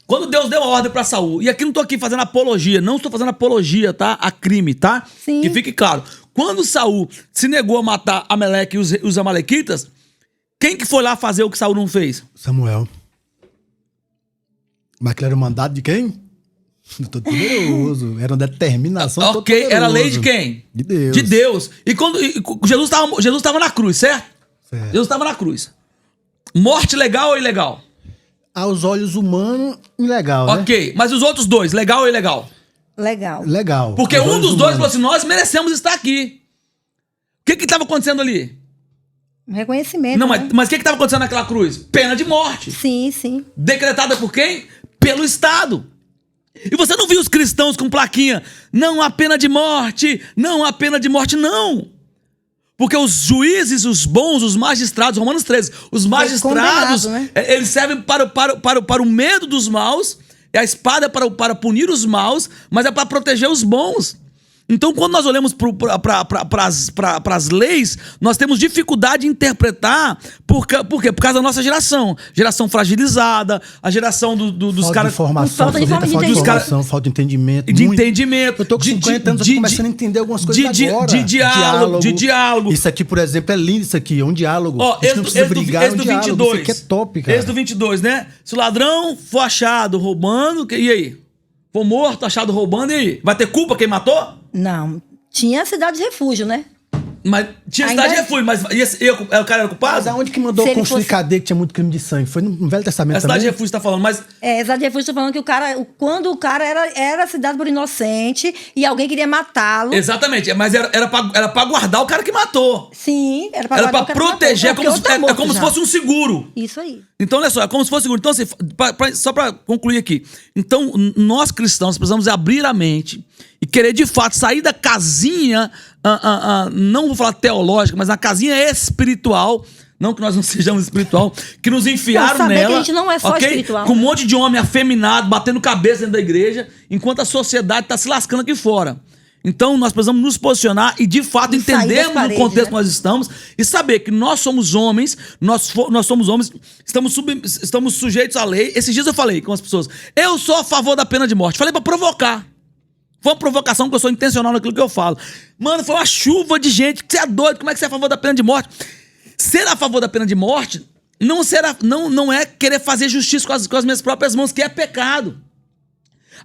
quando Deus deu a ordem pra Saul, e aqui não tô aqui fazendo apologia, não estou fazendo apologia, tá? A crime, tá? Sim. Que fique claro. Quando Saul se negou a matar Amaleque e os amalequitas, quem que foi lá fazer o que Saul não fez? Samuel. Mas que era o mandado de quem? Todo poderoso. Era uma determinação. Ok, era a lei de quem? De Deus. De Deus. E quando Jesus estava na cruz, certo? Jesus estava na cruz. Morte legal ou ilegal? Aos olhos humanos, ilegal, né? Ok, mas os outros dois, legal ou ilegal? Legal. Porque um dos dois falou assim, nós merecemos estar aqui. O que estava acontecendo ali? Reconhecimento. Não, né? mas o que estava acontecendo naquela cruz? Pena de morte. Sim. Decretada por quem? Pelo Estado. E você não viu os cristãos com plaquinha, não há pena de morte, não há pena de morte, não. Porque os juízes, os bons, os magistrados, Romanos 13, os magistrados, né? Eles servem para o medo dos maus, a espada é para punir os maus, mas é para proteger os bons. Então, quando nós olhamos para as leis, nós temos dificuldade de interpretar. Por quê? Por causa da nossa geração. Geração fragilizada, a geração dos caras... Falta de informação, falta de entendimento. De entendimento. Eu tô com 50 anos, eu tô começando a entender algumas coisas agora. De diálogo. Isso aqui, por exemplo, é lindo isso aqui, é um diálogo. Ó, não precisa brigar, é um diálogo. 22. Isso aqui é top, cara. Êxodo 22, né? Se o ladrão for achado roubando, e aí? For morto, achado roubando, e aí? Vai ter culpa quem matou? Não. Tinha a cidade de refúgio, né? Mas tinha cidade de refúgio, mas o cara era culpado? Mas aonde que mandou construir cadeia que tinha muito crime de sangue? Foi no Velho Testamento também? A cidade de refúgio tá falando, mas... a cidade de refúgio tá falando que quando o cara era citado por inocente e alguém queria matá-lo... Exatamente, mas era pra guardar o cara que matou. Sim, era pra guardar o cara proteger, que matou. É como se fosse um seguro. Isso aí. Então, olha só, é como se fosse seguro. Então, assim, só pra concluir aqui. Então, nós cristãos precisamos abrir a mente e querer, de fato, sair da casinha, não vou falar teológica, mas na casinha espiritual, não que nós não sejamos espiritual, que nos enfiaram nela. Que a gente não é só espiritual. Com um monte de homem afeminado, batendo cabeça dentro da igreja, enquanto a sociedade está se lascando aqui fora. Então, nós precisamos nos posicionar e, de fato, entendermos o contexto que nós estamos e saber que nós somos homens, nós somos homens, estamos sujeitos à lei. Esses dias eu falei com as pessoas, eu sou a favor da pena de morte. Falei pra provocar. Foi uma provocação, porque eu sou intencional naquilo que eu falo. Mano, foi uma chuva de gente. Você é doido? Como é que você é a favor da pena de morte? Ser a favor da pena de morte não é querer fazer justiça com as minhas próprias mãos, que é pecado.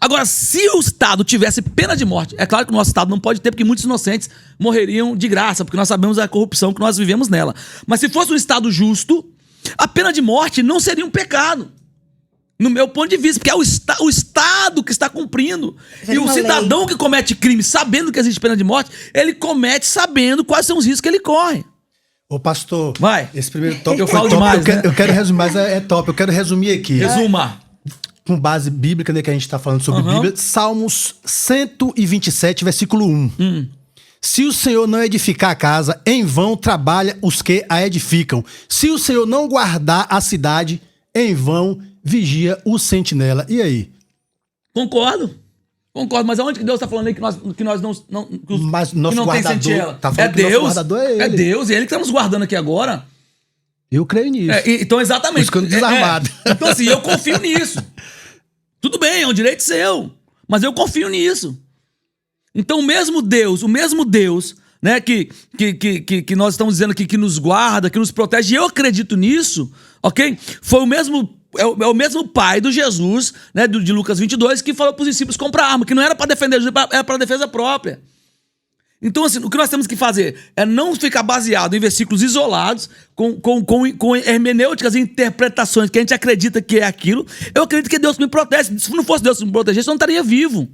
Agora, se o Estado tivesse pena de morte, é claro que o nosso Estado não pode ter, porque muitos inocentes morreriam de graça, porque nós sabemos a corrupção que nós vivemos nela. Mas se fosse um Estado justo, a pena de morte não seria um pecado. No meu ponto de vista, porque é o Estado que está cumprindo. E o cidadão que comete crime sabendo que existe pena de morte, ele comete sabendo quais são os riscos que ele corre. Ô, pastor, vai. Esse primeiro tópico eu falo demais, eu quero resumir, mas é top. Eu quero resumir aqui. Resuma. Com base bíblica, né, que a gente está falando sobre Bíblia. Salmos 127, versículo 1. Se o Senhor não edificar a casa, em vão trabalha os que a edificam. Se o Senhor não guardar a cidade, em vão vigia o sentinela. E aí? Concordo, mas aonde que Deus está falando aí que nós não mas nosso que não guardador, tem sentinela? Tá falando que Deus, nosso guardador é ele. É Deus, e é ele que está nos guardando aqui agora. Eu creio nisso. Então, exatamente. Buscando desarmado. Então, assim, eu confio nisso. Tudo bem, é um direito seu, mas eu confio nisso. Então, o mesmo Deus, né, que nós estamos dizendo aqui, que nos guarda, que nos protege, e eu acredito nisso, ok? Foi o mesmo... É o mesmo pai do Jesus, né, de Lucas 22, que falou para os discípulos comprar arma, que não era para defender Jesus, era para defesa própria. Então, assim, o que nós temos que fazer é não ficar baseado em versículos isolados, com hermenêuticas e interpretações que a gente acredita que é aquilo. Eu acredito que Deus me protege. Se não fosse Deus que me protegesse, eu não estaria vivo.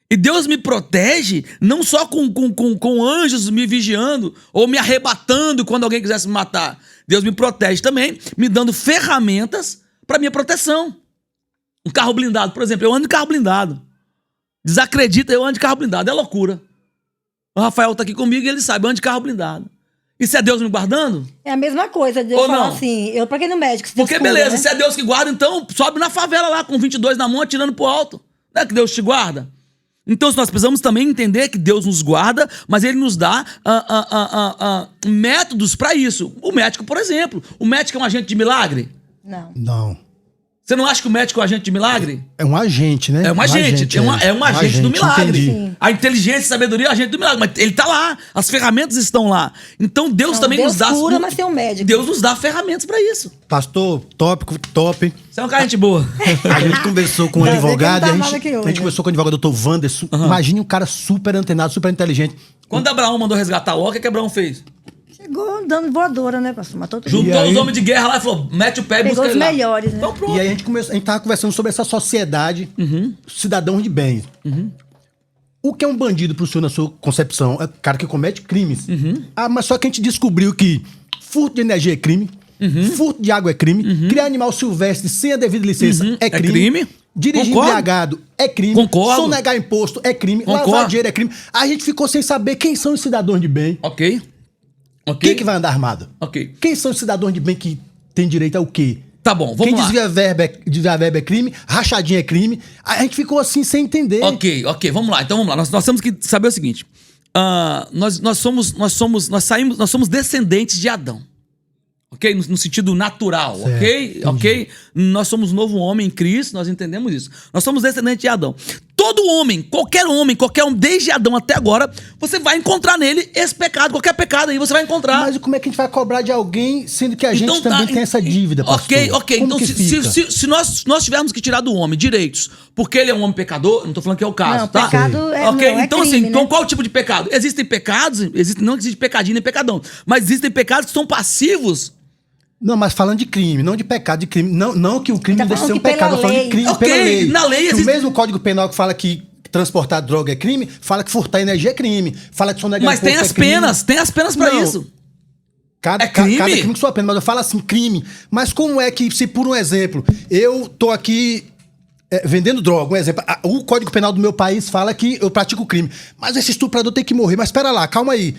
E Deus me protege não só com anjos me vigiando ou me arrebatando quando alguém quisesse me matar. Deus me protege também, me dando ferramentas para minha proteção. Um carro blindado, por exemplo, eu ando de carro blindado. Desacredita, eu ando de carro blindado, é loucura. O Rafael tá aqui comigo e ele sabe, eu ando de carro blindado. Isso é Deus me guardando? É a mesma coisa, Deus fala assim, eu pra quem no médico... Porque descura, beleza, né? se é Deus que guarda, então sobe na favela lá com 22 na mão, atirando pro alto. Não é que Deus te guarda? Então nós precisamos também entender que Deus nos guarda, mas Ele nos dá métodos para isso. O médico, por exemplo. O médico é um agente de milagre? Não. Você não acha que o médico é um agente de milagre? É um agente, né? É um agente. É um agente do milagre. Entendi. A inteligência e a sabedoria é o agente do milagre. Mas ele tá lá. As ferramentas estão lá. Então Deus também nos dá... Deus cura, mas tem um médico. Deus nos dá ferramentas para isso. Pastor, tópico top. Você é um cara gente boa. A gente conversou com um advogado, a gente hoje. conversou com o advogado Dr. Wanderson. Imagine um cara super antenado, super inteligente. Quando Abraão mandou resgatar Ló, o que Abraão fez? Chegou dando voadora, né, pastor? Matou todo mundo. Juntou os homens de guerra lá e falou, mete o pé e busca ele lá. Pegou os melhores, né? Então pronto. E aí a gente tava conversando sobre essa sociedade, cidadãos de bem. O que é um bandido pro senhor na sua concepção? É o cara que comete crimes. Mas só que a gente descobriu que furto de energia é crime, furto de água é crime, criar animal silvestre sem a devida licença é crime. Dirigir embriagado é crime. Concordo. Sonegar imposto é crime. Concordo. Lavar dinheiro é crime. A gente ficou sem saber quem são os cidadãos de bem. Ok. Quem que vai andar armado? Ok. Quem são os cidadãos de bem que têm direito ao quê? Tá bom, vamos Quem lá. desvia verba é crime, rachadinha é crime. A gente ficou assim sem entender. Ok, vamos lá. Então vamos lá. Nós temos que saber o seguinte. Nós somos descendentes de Adão. Ok? No sentido natural, Certo, ok? Ok? Nós somos novo homem em Cristo, nós entendemos isso. Nós somos descendentes de Adão. Todo homem, qualquer homem, desde Adão até agora, você vai encontrar nele esse pecado, qualquer pecado aí você vai encontrar. Mas como é que a gente vai cobrar de alguém, sendo que a gente também tem essa dívida, pastor? Ok. Como Então, se nós tivermos que tirar do homem direitos, porque ele é um homem pecador, não tô falando que é o caso, Não, tá? pecado é, Ok, não, é então crime, assim, né? então qual tipo de pecado? Existem pecados, não existe pecadinho nem pecadão, mas existem pecados que são passivos. Não, mas falando de crime, não de pecado, de crime. Não que o crime Tá deixe de ser um falando que pecado, pela falando de lei. crime Ok, pela lei. na lei Que existe- o mesmo Código Penal que fala que transportar droga é crime, fala que furtar energia é crime. Fala que sonegar Mas tem imposto as é crime. penas, pra Não. isso. Cada crime? crime com sua pena, mas eu falo assim, crime. Mas como é que, se por um exemplo, eu tô aqui vendendo droga, um exemplo, o Código Penal do meu país fala que eu pratico crime, mas esse estuprador tem que morrer. Mas espera lá, calma aí.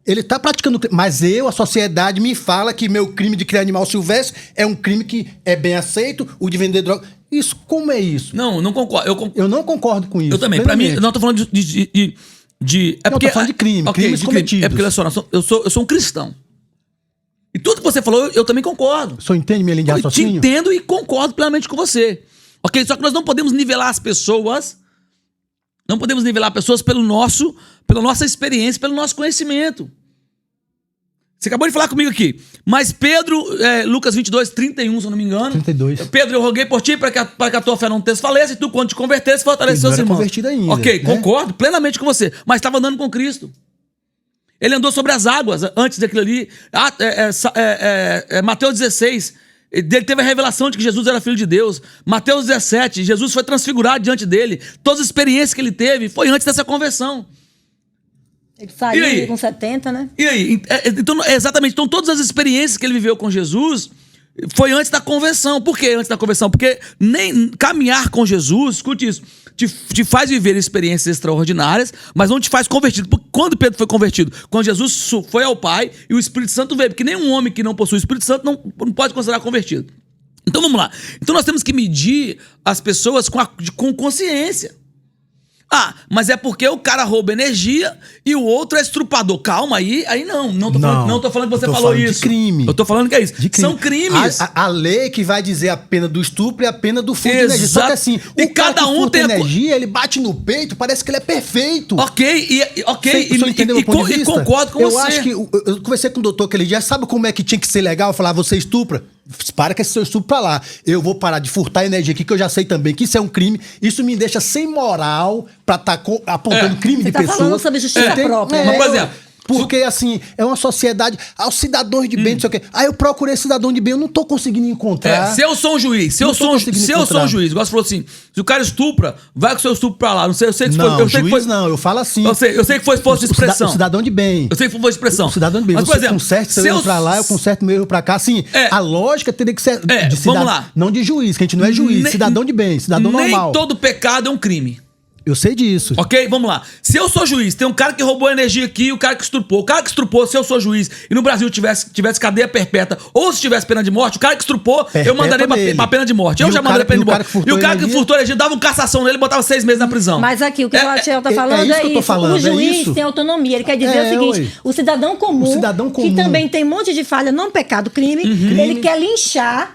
Ele tá praticando crime, mas a sociedade me fala que meu crime de criar animal silvestre é um crime que é bem aceito, o de vender droga. Isso, como é isso? Não concordo. Eu não concordo com isso. Eu também. Pra mim, plenamente. não tô falando de Não, tô falando de crime, crimes cometidos. É porque, olha só, eu sou um cristão. E tudo que você falou, eu também concordo. O senhor entende minha linha de Eu te raciocínio? entendo e concordo plenamente com você. Ok? Só que nós não podemos nivelar as pessoas. Não podemos nivelar pessoas pela nossa experiência, pelo nosso conhecimento. Você acabou de falar comigo aqui. Mas Pedro, Lucas 22, 31, se eu não me engano. 32. Pedro, eu roguei por ti para que a tua fé não desfaleça e tu, quando te convertesse, fortalece Ele seus não era irmãos. convertido ainda, Ok, né? concordo plenamente com você. Mas estava andando com Cristo. Ele andou sobre as águas antes daquilo ali. Mateus 16, ele teve a revelação de que Jesus era filho de Deus. Mateus 17, Jesus foi transfigurado diante dele. Todas as experiências que ele teve foi antes dessa conversão. Ele E saiu aí? com 70, né? E aí? Então, exatamente. Então, todas as experiências que ele viveu com Jesus foi antes da conversão. Por que antes da conversão? Porque nem caminhar com Jesus, escute isso, te faz viver experiências extraordinárias, mas não te faz convertido. Porque quando Pedro foi convertido? Quando Jesus foi ao Pai e o Espírito Santo veio. Porque nenhum homem que não possui o Espírito Santo não pode considerar convertido. Então, vamos lá. Então, nós temos que medir as pessoas com consciência. Mas é porque o cara rouba energia e o outro é estrupador. Calma, aí não tô falando que você falou isso. De crime. Eu tô falando que é isso. De crime. São crimes. A lei que vai dizer a pena do estupro e a pena do furto de energia. Só que assim, E o cara cada que um furta tem a energia, ele bate no peito, parece que ele é perfeito. Ok. O senhor entendeu o ponto de E vista? concordo com eu você. Eu acho que eu conversei com o doutor aquele dia, sabe como é que tinha que ser legal? Eu falar, você estupra? Para com esse seu estupro pra lá. Eu vou parar de furtar energia aqui, que eu já sei também que isso é um crime. Isso me deixa sem moral pra estar apontando crime de Você tá pessoas. falando sobre justiça própria. Mas, por exemplo, porque, assim, é uma sociedade aos cidadãos de bem, não sei o quê. Aí eu procurei cidadão de bem, eu não tô conseguindo encontrar. se eu sou um juiz, se eu sou um juiz, igual você falou assim, se o cara estupra, vai com o seu estupro pra lá. Não sei, eu sei que Não, foi. Eu sei juiz que foi, não, eu falo assim. Eu sei que foi força de expressão. O cidadão de bem. Eu sei que foi expressão. O cidadão de bem. Mas, Você por exemplo, conserta seu erro pra lá, eu conserto meu erro pra cá. Assim, a lógica teria que ser de cidadão. vamos lá. Não de juiz, que a gente não é juiz. Cidadão de bem, cidadão normal. Nem todo pecado é um crime. Eu sei disso. Ok? Vamos lá. Se eu sou juiz, tem um cara que roubou energia aqui e o cara que estrupou. O cara que estrupou, se eu sou juiz e no Brasil tivesse cadeia perpétua ou se tivesse pena de morte, o cara que estrupou, Perpétua eu mandaria pra pena de morte. Eu já mandaria pena de morte. E o cara que furtou energia dava um cassação nele e botava 6 meses na prisão. Mas aqui, o que o Latiel tá falando isso que eu tô falando, o juiz isso? tem autonomia. Ele quer dizer o seguinte, o cidadão comum, que também tem um monte de falha, não pecado, crime, ele quer linchar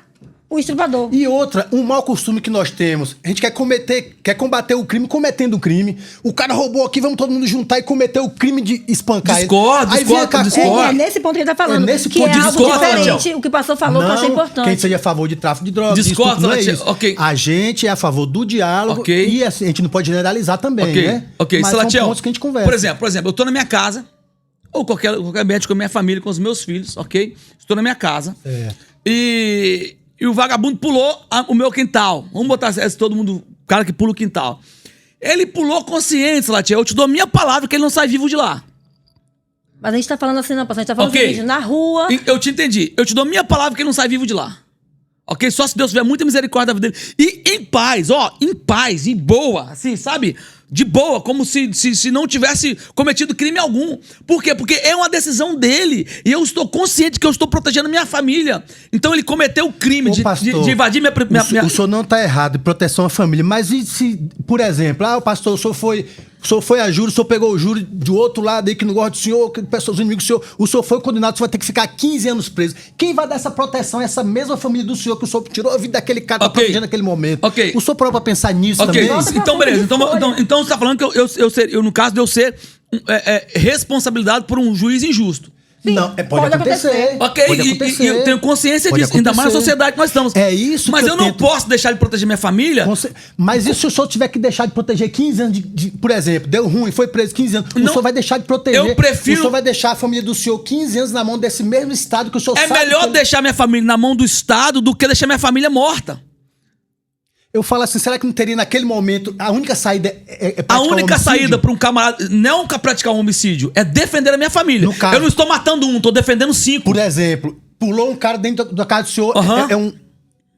o estuprador. E outra, um mau costume que nós temos. A gente quer combater o crime cometendo o crime. O cara roubou aqui, vamos todo mundo juntar e cometer o crime de espancar ele. Discordo. É nesse ponto que ele tá falando. É nesse que ponto é de algo discordo, diferente, Latiel. o que o pastor falou, que eu achei importante. Quem seja a favor de tráfico de drogas, Discordo, não é Latiel. isso. Ok. A gente é a favor do diálogo e assim, a gente não pode generalizar também, né? Ok, Mas Latiel, são pontos que a gente conversa. Por exemplo, eu tô na minha casa, ou qualquer ambiente com a minha família, com os meus filhos, ok? Estou na minha casa. E o vagabundo pulou o meu quintal. Vamos botar todo mundo, cara que pula o quintal. Ele pulou consciente, Latiel. Eu te dou minha palavra que ele não sai vivo de lá. Mas a gente tá falando assim, não, pastor. A gente tá falando o seguinte, na rua... Eu te entendi. Eu te dou minha palavra que ele não sai vivo de lá. Ok? Só se Deus tiver muita misericórdia da vida dele. E em paz, em boa, assim, sabe? de boa, como se não tivesse cometido crime algum. Por quê? Porque é uma decisão dele. E eu estou consciente que eu estou protegendo a minha família. Então ele cometeu o crime de invadir minha... O senhor não está errado em proteção à família. Mas e se, por exemplo, o pastor, o senhor foi a júri, o senhor pegou o júri do outro lado aí que não gosta do senhor, que pessoas inimigos do senhor, o senhor foi condenado, o senhor vai ter que ficar 15 anos preso. Quem vai dar essa proteção a essa mesma família do senhor que o senhor tirou a vida daquele cara que tá protegendo naquele momento? O senhor parou pra pensar nisso também? Então, beleza. Então você tá falando que eu no caso de eu ser responsabilizado por um juiz injusto. Sim, não, pode acontecer. Ok, pode acontecer. E eu tenho consciência disso, ainda mais na sociedade que nós estamos. É isso. Mas eu não posso deixar de proteger minha família. Mas e se o senhor tiver que deixar de proteger 15 anos por exemplo, deu ruim, foi preso 15 anos, o senhor vai deixar de proteger. Eu prefiro... O senhor vai deixar a família do senhor 15 anos na mão desse mesmo Estado que o senhor sabe... É melhor deixar minha família na mão do Estado do que deixar minha família morta. Eu falo assim, será que não teria naquele momento, a única saída é praticar um homicídio? A única saída para um camarada não é praticar um homicídio, é defender a minha família. No caso, eu não estou matando um, estou defendendo 5. Por exemplo, pulou um cara dentro da casa do senhor, é um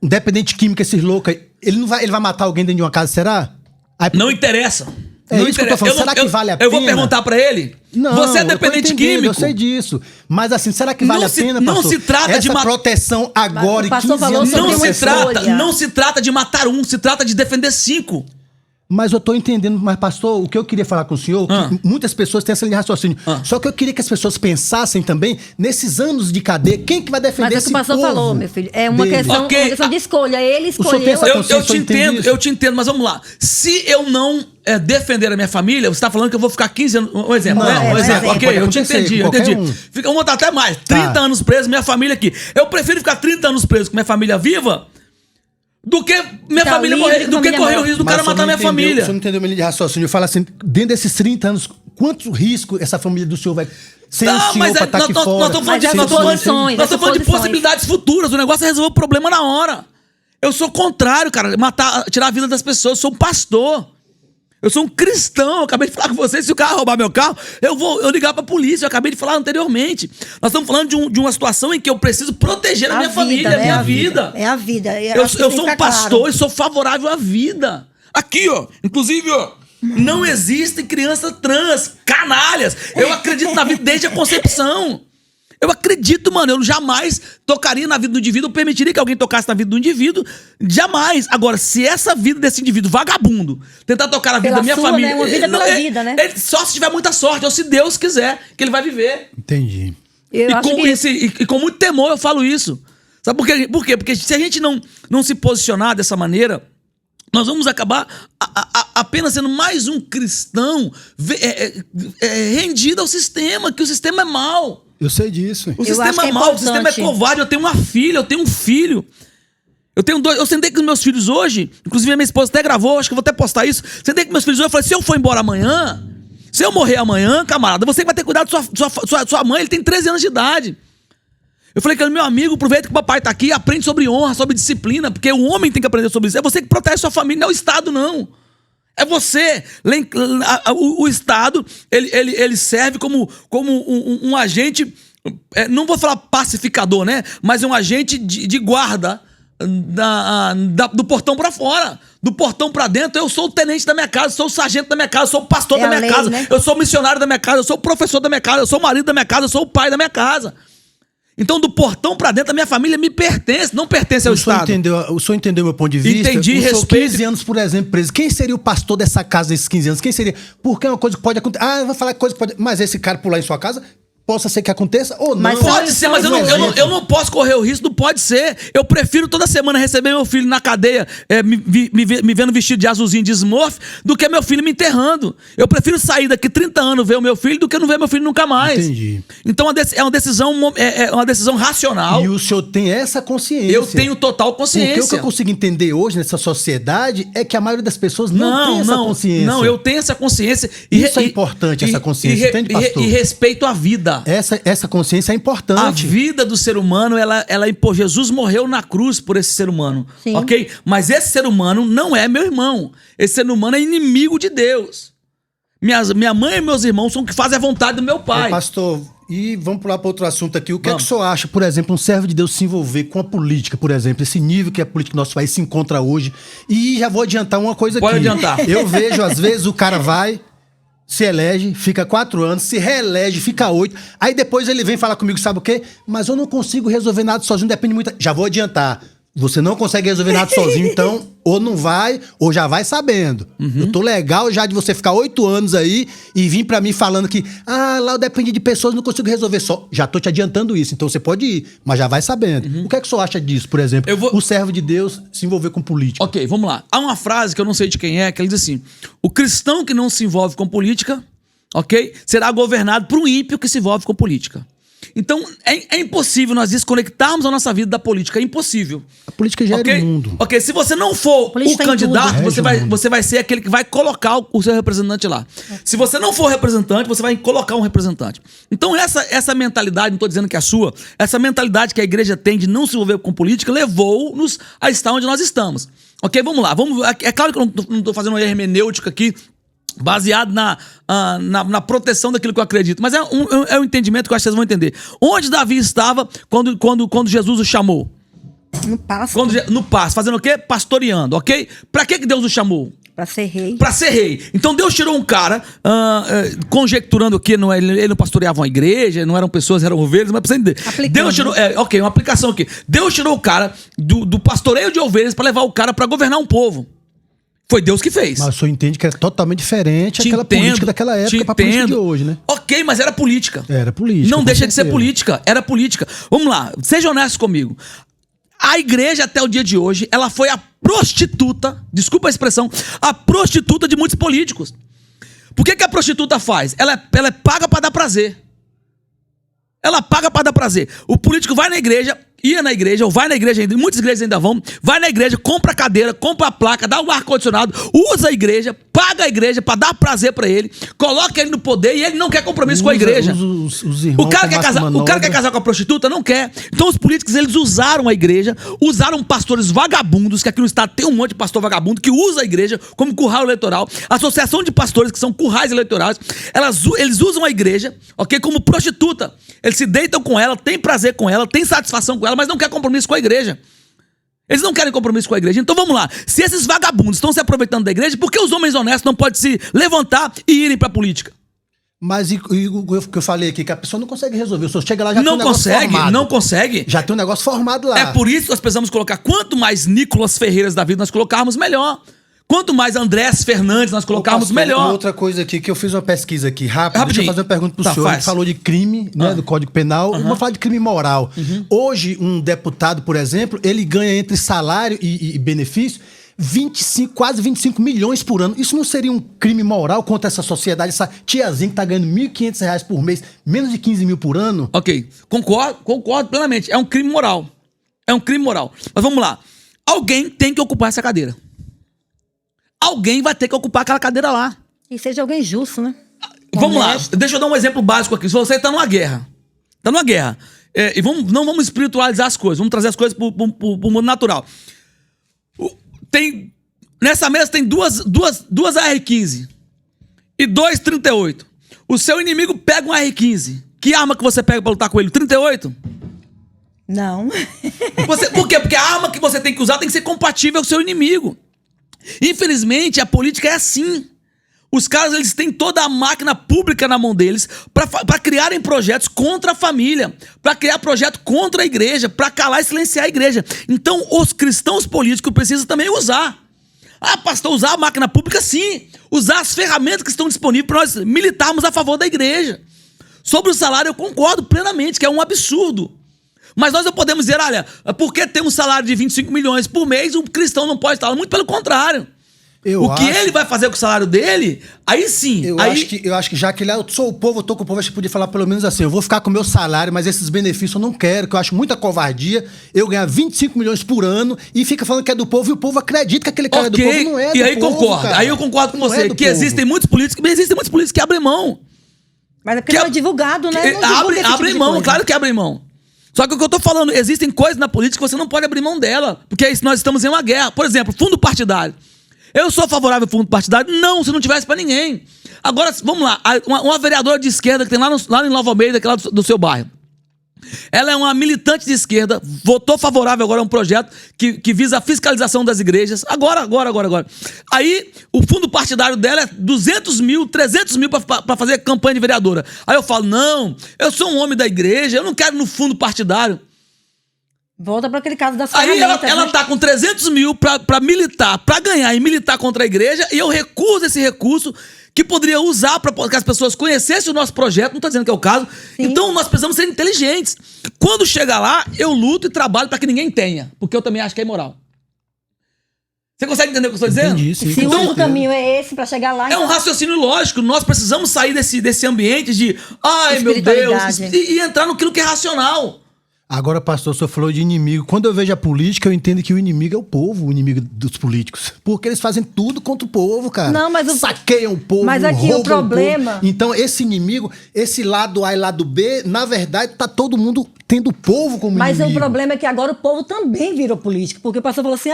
dependente químico, esses loucos aí. Ele vai matar alguém dentro de uma casa, será? Aí, não interessa. Não interessa. Que eu tô falando. Será que vale a pena? Eu vou perguntar pra ele. Não, você é dependente químico. Eu sei disso. Mas assim, será que vale a pena, pastor? Não se trata de proteção agora e 15 anos. Não se trata de matar um, se trata de defender 5. Mas eu tô entendendo, mas pastor, o que eu queria falar com o senhor, que muitas pessoas têm essa linha de raciocínio. Só que eu queria que as pessoas pensassem também, nesses anos de cadeia, quem que vai defender esse povo? Mas é o que o pastor falou, meu filho. É uma questão de escolha. Ele escolheu. Eu te entendo, mas vamos lá. Se eu não defender a minha família, você tá falando que eu vou ficar 15 anos... Um exemplo, né? Um exemplo. Ok, eu te entendi, eu entendi. Vamos botar até mais. 30 anos preso, minha família aqui. Eu prefiro ficar 30 anos preso com minha família viva do que minha família morrer, do que correr o risco do cara matar minha família. Você não entendeu minha linha de raciocínio. Eu falo assim, dentro desses 30 anos, quanto risco essa família do senhor vai... Sem o senhor pra estar aqui fora. Nós estamos falando de possibilidades futuras. O negócio é resolver o problema na hora. Eu sou contrário, cara. Tirar a vida das pessoas. Eu sou um pastor. Eu sou um cristão. Eu acabei de falar com vocês. Se o cara roubar meu carro, eu ligar pra polícia. Eu acabei de falar anteriormente. Nós estamos falando de uma situação em que eu preciso proteger a minha família, a minha vida. É a vida. Eu sou um pastor e sou favorável à vida. Aqui, ó. Inclusive, ó. Não existem crianças trans, canalhas. Eu acredito na vida desde a concepção. Eu acredito, mano, eu jamais tocaria na vida do indivíduo, eu permitiria que alguém tocasse na vida do indivíduo, jamais. Agora, se essa vida desse indivíduo vagabundo tentar tocar na vida da minha família... Né? Uma vida pela vida, né? Só se tiver muita sorte, ou se Deus quiser, que ele vai viver. Entendi. E com muito temor eu falo isso. Sabe por quê? Porque se a gente não se posicionar dessa maneira, nós vamos acabar apenas sendo mais um cristão rendido ao sistema, que o sistema é mau. Eu sei disso. O sistema é mau, o sistema é covarde. Eu tenho uma filha, eu tenho um filho. Eu sentei com os meus filhos hoje, inclusive a minha esposa até gravou, acho que eu vou até postar isso. Sentei com meus filhos hoje e falei, se eu for embora amanhã, se eu morrer amanhã, camarada, você vai ter cuidado da sua mãe, ele tem 13 anos de idade. Eu falei, meu amigo, aproveita que o papai tá aqui, aprende sobre honra, sobre disciplina, porque o homem tem que aprender sobre isso. É você que protege sua família, não é o Estado, não. É você. O Estado, ele serve como um agente, não vou falar pacificador, né? Mas é um agente de guarda do portão pra fora. Do portão pra dentro, eu sou o tenente da minha casa, sou o sargento da minha casa, sou o pastor da minha casa, né? Eu sou o missionário da minha casa, eu sou o professor da minha casa, eu sou o marido da minha casa, eu sou o pai da minha casa. Então, do portão pra dentro, a minha família me pertence, não pertence ao Estado. O senhor entendeu meu ponto de vista? Entendi, respeito. 15 anos, por exemplo, preso. Quem seria o pastor dessa casa nesses 15 anos? Quem seria? Porque é uma coisa que pode acontecer. Vai falar coisa que pode... Mas esse cara pular em sua casa... Possa ser que aconteça ou não. Mas pode ser, mas eu não posso correr o risco, não pode ser. Eu prefiro toda semana receber meu filho na cadeia, me vendo vestido de azulzinho de Smurf, do que meu filho me enterrando. Eu prefiro sair daqui 30 anos ver o meu filho do que não ver meu filho nunca mais. Entendi. Então é uma decisão racional. E o senhor tem essa consciência. Eu tenho total consciência. Porque o que eu consigo entender hoje nessa sociedade é que a maioria das pessoas não tem essa consciência. Não, eu tenho essa consciência. Isso é importante, essa consciência, entende, pastor? E respeito à vida. Essa consciência é importante. A vida do ser humano, Jesus morreu na cruz por esse ser humano. Sim. Ok? Mas esse ser humano não é meu irmão. Esse ser humano é inimigo de Deus. Minha mãe e meus irmãos são que fazem a vontade do meu pai. Pastor, E vamos pular para outro assunto aqui. O que é que o senhor acha, por exemplo, um servo de Deus se envolver com a política, por exemplo, esse nível que a política do nosso país se encontra hoje? E já vou adiantar uma coisa aqui. Pode adiantar. Eu vejo, às vezes, o cara vai, se elege, fica 4 anos, se reelege, fica 8. Aí depois ele vem falar comigo, sabe o quê? Mas eu não consigo resolver nada sozinho, depende muito... Já vou adiantar. Você não consegue resolver nada sozinho, então ou não vai, ou já vai sabendo. Eu tô legal já de você ficar 8 anos aí e vir pra mim falando que lá eu depende de pessoas, não consigo resolver só. Já tô te adiantando isso, então você pode ir, mas já vai sabendo. O que é que o senhor acha disso, por exemplo? O servo de Deus se envolver com política? Ok, vamos lá. Há uma frase que eu não sei de quem é, que ele diz assim: o cristão que não se envolve com política, ok, será governado por um ímpio que se envolve com política. Então, é impossível nós desconectarmos a nossa vida da política. É impossível. A política gera o mundo. Ok, se você não for o candidato, você vai ser aquele que vai colocar o seu representante lá. Se você não for representante, você vai colocar um representante. Então, essa mentalidade, não estou dizendo que é a sua, essa mentalidade que a igreja tem de não se envolver com política, levou-nos a estar onde nós estamos. Ok, vamos lá. É claro que eu não estou fazendo uma hermenêutica aqui, baseado na proteção daquilo que eu acredito. Mas é um entendimento que eu acho que vocês vão entender. Onde Davi estava quando Jesus o chamou? No pasto. No pasto. Fazendo o quê? Pastoreando, ok? Pra que Deus o chamou? Pra ser rei. Pra ser rei. Então Deus tirou um cara, conjecturando que ele não pastoreava uma igreja, não eram pessoas, eram ovelhas, mas precisa entender. Deus tirou, uma aplicação aqui. Deus tirou o cara do pastoreio de ovelhas pra levar o cara pra governar um povo. Foi Deus que fez. Mas o senhor entende que é totalmente diferente aquela política daquela época pra política de hoje, né? Ok, mas era política. Era política. Não deixa de ser política. Era política. Vamos lá, seja honesto comigo. A igreja, até o dia de hoje, ela foi a prostituta, desculpa a expressão, a prostituta de muitos políticos. Por que a prostituta faz? Ela é paga pra dar prazer. Ela paga pra dar prazer. O político vai na igreja, ia na igreja, ou vai na igreja ainda, muitas igrejas ainda vão, vai na igreja, compra a cadeira, compra a placa, dá o ar-condicionado, usa a igreja, paga a igreja pra dar prazer pra ele, coloca ele no poder e ele não quer compromisso com a igreja. O cara quer casar com a prostituta? Não quer. Então os políticos, eles usaram a igreja, usaram pastores vagabundos, que aqui no estado tem um monte de pastor vagabundo que usa a igreja como curral eleitoral, associação de pastores que são currais eleitorais, eles usam a igreja, ok, como prostituta. Eles se deitam com ela, têm prazer com ela, têm satisfação com ela, mas não quer compromisso com a igreja. Eles não querem compromisso com a igreja. Então vamos lá. Se esses vagabundos estão se aproveitando da igreja, por que os homens honestos não podem se levantar e irem pra política? Mas o que eu falei aqui, que a pessoa não consegue resolver. O senhor chega lá, já tem um negócio formado. Não consegue. Já tem um negócio formado lá. É por isso que nós precisamos colocar, quanto mais Nicolas Ferreiras da vida nós colocarmos, melhor. Quanto mais Andrés Fernandes nós colocarmos, melhor. Outra coisa aqui, que eu fiz uma pesquisa aqui, rápido. Deixa eu fazer uma pergunta pro senhor. Ele falou de crime, né, do Código Penal. Vamos falar de crime moral. Hoje, um deputado, por exemplo, ele ganha entre salário e benefício quase 25 milhões por ano. Isso não seria um crime moral contra essa sociedade, essa tiazinha que tá ganhando R$1.500 por mês, menos de 15 mil por ano? Ok, concordo plenamente. É um crime moral. É um crime moral. Mas vamos lá. Alguém tem que ocupar essa cadeira. Alguém vai ter que ocupar aquela cadeira lá. E seja alguém justo, né? Vamos lá, deixa eu dar um exemplo básico aqui. Se você está numa guerra, e não vamos espiritualizar as coisas, vamos trazer as coisas para o mundo natural. Nessa mesa tem duas AR-15 e 2 38. O seu inimigo pega um AR-15. Que arma que você pega para lutar com ele? 38? Não. Por quê? Porque a arma que você tem que usar tem que ser compatível ao seu inimigo. Infelizmente, a política é assim. Os caras, eles têm toda a máquina pública na mão deles para criarem projetos contra a família, para criar projeto contra a igreja, para calar e silenciar a igreja. Então, os cristãos políticos precisam também usar. Pastor, usar a máquina pública, sim. Usar as ferramentas que estão disponíveis para nós militarmos a favor da igreja. Sobre o salário, eu concordo plenamente, que é um absurdo. Mas nós não podemos dizer, olha, porque tem um salário de 25 milhões por mês, o cristão não pode estar. Muito pelo contrário. Ele vai fazer com o salário dele, aí sim. Eu acho que já que eu sou o povo, eu tô com o povo, acho que podia falar pelo menos assim, eu vou ficar com o meu salário, mas esses benefícios eu não quero, que eu acho muita covardia eu ganhar 25 milhões por ano e fica falando que é do povo e o povo acredita que aquele cara é do povo, não é do povo. E aí concordo, aí eu concordo com você, que existem muitos políticos que abrem mão. Mas é porque não é divulgado, né? Abrem mão, claro que abrem mão. Só que o que eu tô falando, existem coisas na política que você não pode abrir mão dela, porque nós estamos em uma guerra. Por exemplo, fundo partidário. Eu sou favorável ao fundo partidário? Não, se não tivesse pra ninguém. Agora, vamos lá. Uma vereadora de esquerda que tem lá em Nova Almeida, que é lá do seu bairro. Ela é uma militante de esquerda, votou favorável agora a um projeto que visa a fiscalização das igrejas. Agora. Aí, o fundo partidário dela é 200 mil, 300 mil pra fazer campanha de vereadora. Aí eu falo, não, eu sou um homem da igreja, eu não quero no fundo partidário. Volta para aquele caso das Aí ferramentas. ela tá com 300 mil pra militar, pra ganhar e militar contra a igreja, e eu recuso esse recurso que poderia usar para que as pessoas conhecessem o nosso projeto. Não tô dizendo que é o caso. Sim. Então nós precisamos ser inteligentes. Quando chega lá, eu luto e trabalho para que ninguém tenha, porque eu também acho que é imoral. Você consegue entender o que eu estou dizendo? Entendi, sim. Se o caminho é esse para chegar lá... É um raciocínio lógico. Nós precisamos sair desse ambiente de ai meu Deus, e entrar naquilo que é racional. Agora, pastor, o senhor falou de inimigo. Quando eu vejo a política, eu entendo que o inimigo é o povo, o inimigo dos políticos. Porque eles fazem tudo contra o povo, cara. Não, mas saqueiam o povo, mas aqui roubam o problema... Então, esse inimigo, esse lado A e lado B, na verdade, tá todo mundo tendo o povo como inimigo. Mas o problema é que agora o povo também virou político. Porque o pastor falou assim,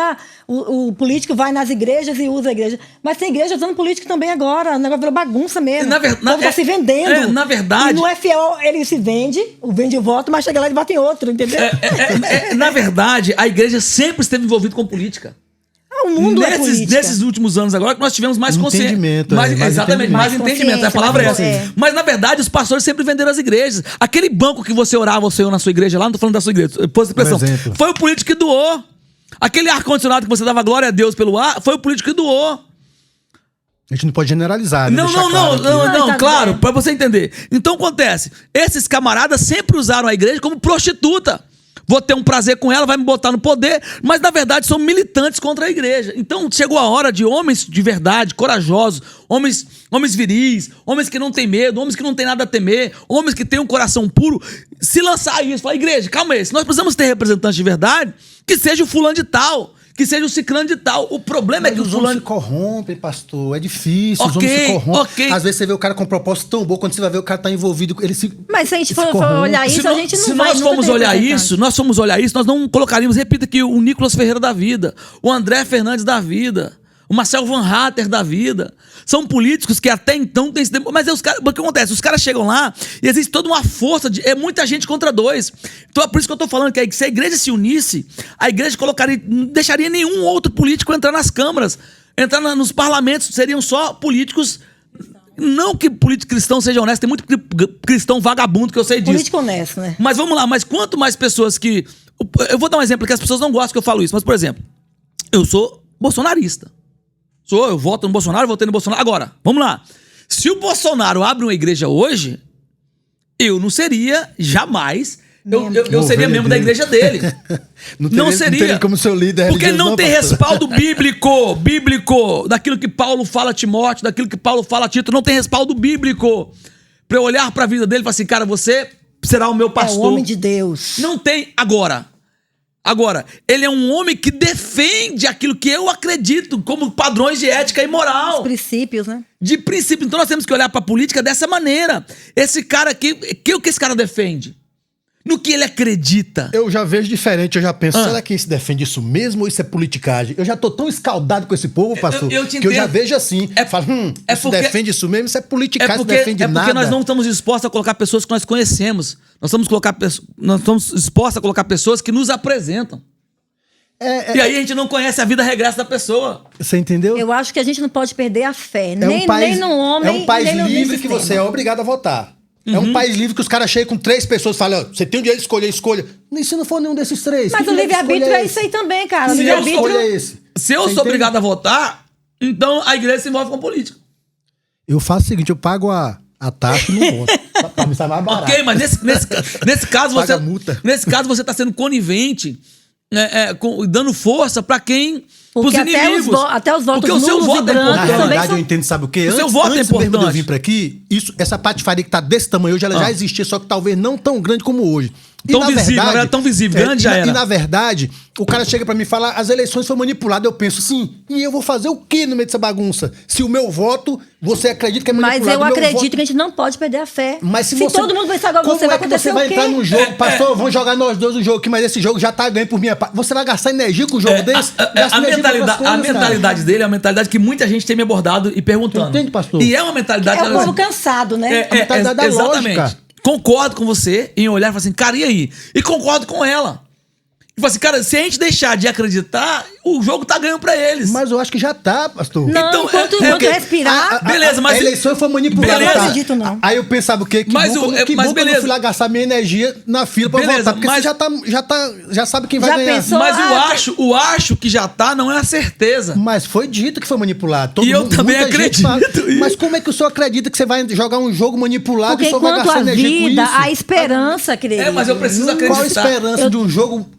o político vai nas igrejas e usa a igreja. Mas tem igreja usando político também agora. O negócio virou bagunça mesmo. O povo tá se vendendo. Na verdade... E não é fiel, ele se vende o voto, mas chega lá e vota em outro, entendeu? Na verdade, a igreja sempre esteve envolvida com política. O mundo é política. Nesses últimos anos agora que nós tivemos mais consciência. Exatamente, mais entendimento. A palavra é essa. Mas, na verdade, os pastores sempre venderam as igrejas. Aquele banco que você orava ao Senhor na sua igreja lá, não tô falando da sua igreja, foi o político que doou. Aquele ar-condicionado que você dava glória a Deus pelo ar, foi o político que doou. A gente não pode generalizar, né? Não, claro, pra você entender. Então, acontece, esses camaradas sempre usaram a igreja como prostituta. Vou ter um prazer com ela, vai me botar no poder, mas na verdade são militantes contra a igreja. Então chegou a hora de homens de verdade, corajosos, homens viris, homens que não têm medo, homens que não têm nada a temer, homens que têm um coração puro, se lançar a isso. Falar, igreja, calma aí, nós precisamos ter representantes de verdade, que seja o fulano de tal, que seja o ciclano de tal. O problema é que os homens se corrompem, pastor. É difícil, os homens se corrompem. Às vezes você vê o cara com um propósito tão bom, quando você vai ver o cara tá envolvido, ele se... Mas se a gente for olhar isso, a gente não vai... Se nós formos olhar isso, nós não colocaríamos, repita aqui, o Nicolas Ferreira da vida, o André Fernandes da vida, o Marcel Van Hatter da vida. São políticos que até então têm... Mas o que acontece? Os caras chegam lá e existe toda uma força, é muita gente contra dois. Então é por isso que eu tô falando que se a igreja se unisse, a igreja não deixaria nenhum outro político entrar nas câmaras, entrar nos parlamentos, seriam só políticos... Não que político cristão seja honesto, tem muito cristão vagabundo que eu sei disso. Político honesto, né? Mas vamos lá, mas quanto mais pessoas que... Eu vou dar um exemplo que as pessoas não gostam que eu falo isso, mas por exemplo, eu sou bolsonarista. Eu voto no Bolsonaro, votei no Bolsonaro. Agora, vamos lá. Se o Bolsonaro abre uma igreja hoje, eu não seria jamais... Eu seria membro da igreja dele. Não seria. Não teria como seu líder. Porque não tem respaldo bíblico, daquilo que Paulo fala a Timóteo, daquilo que Paulo fala a Tito, não tem respaldo bíblico. Pra eu olhar pra vida dele e falar assim, cara, você será o meu pastor. É o homem de Deus. Não tem. Agora, ele é um homem que defende aquilo que eu acredito como padrões de ética e moral. Os princípios, né? De princípio. Então nós temos que olhar pra política dessa maneira. Esse cara aqui, o que esse cara defende? No que ele acredita. Eu já vejo diferente, eu já penso, será que se defende isso mesmo ou isso é politicagem? Eu já tô tão escaldado com esse povo, pastor, que eu já vejo assim. Falo, se defende isso mesmo, isso é politicagem, não defende nada. É porque nós não estamos dispostos a colocar pessoas que nós conhecemos. Nós estamos dispostos a colocar pessoas que nos apresentam. E aí a gente não conhece a vida regressa da pessoa. Você entendeu? Eu acho que a gente não pode perder a fé, nem no homem, é um país nem no livre que você é obrigado a votar. É um país livre que os caras chegam com 3 pessoas e falam, você tem o direito de escolha. E se não for nenhum desses 3? Mas o livre-arbítrio é isso aí também, cara. Se eu sou obrigado a votar, então a igreja se envolve com política. Eu faço o seguinte, eu pago a taxa e não voto. Pra me sair mais barato. Ok, mas nesse caso você... multa. Nesse caso você está sendo conivente, dando força para quem... Porque até os votos nulos e brancos. Na realidade, eu entendo, sabe o quê? O seu voto é importante. Antes de eu vir pra aqui, essa patifaria que tá desse tamanho hoje, ela já existia, só que talvez não tão grande como hoje. Tão visível, na verdade, tão visível, grande já era. E na verdade, o cara chega pra mim e fala, as eleições foram manipuladas. Eu penso assim, e eu vou fazer o quê no meio dessa bagunça? Se o meu voto, você acredita que é manipulado? Mas eu acredito que a gente não pode perder a fé. Mas se todo mundo pensar igual você, vai acontecer o quê? Você vai entrar num jogo, pastor, vamos jogar nós dois um jogo aqui, mas esse jogo já tá ganho por minha parte. Você vai gastar energia com o jogo desse? A mentalidade dele é a mentalidade que muita gente tem me abordado e perguntando. Entende, pastor? E é uma mentalidade... É o povo cansado, né? A mentalidade da exatamente. lógica. Concordo com você em olhar e falar assim, cara, e aí? E concordo com ela. E falar assim, cara, se a gente deixar de acreditar, o jogo tá ganhando pra eles. Mas eu acho que já tá, pastor. Não, então, enquanto respirar... Beleza, mas... A eleição foi manipulada. Eu não acredito, não. Aí eu pensava o quê? Que mas bom que eu não fui lá gastar minha energia na fila pra votar. Porque você já sabe quem vai ganhar. Pensou, mas o acho que já tá não é a certeza. Mas foi dito que foi manipulado. Todo e eu também acredito. Mas como é que o senhor acredita que você vai jogar um jogo manipulado porque e só vai gastar energia com isso? A esperança, querido. Mas eu preciso acreditar. Qual a esperança de um jogo...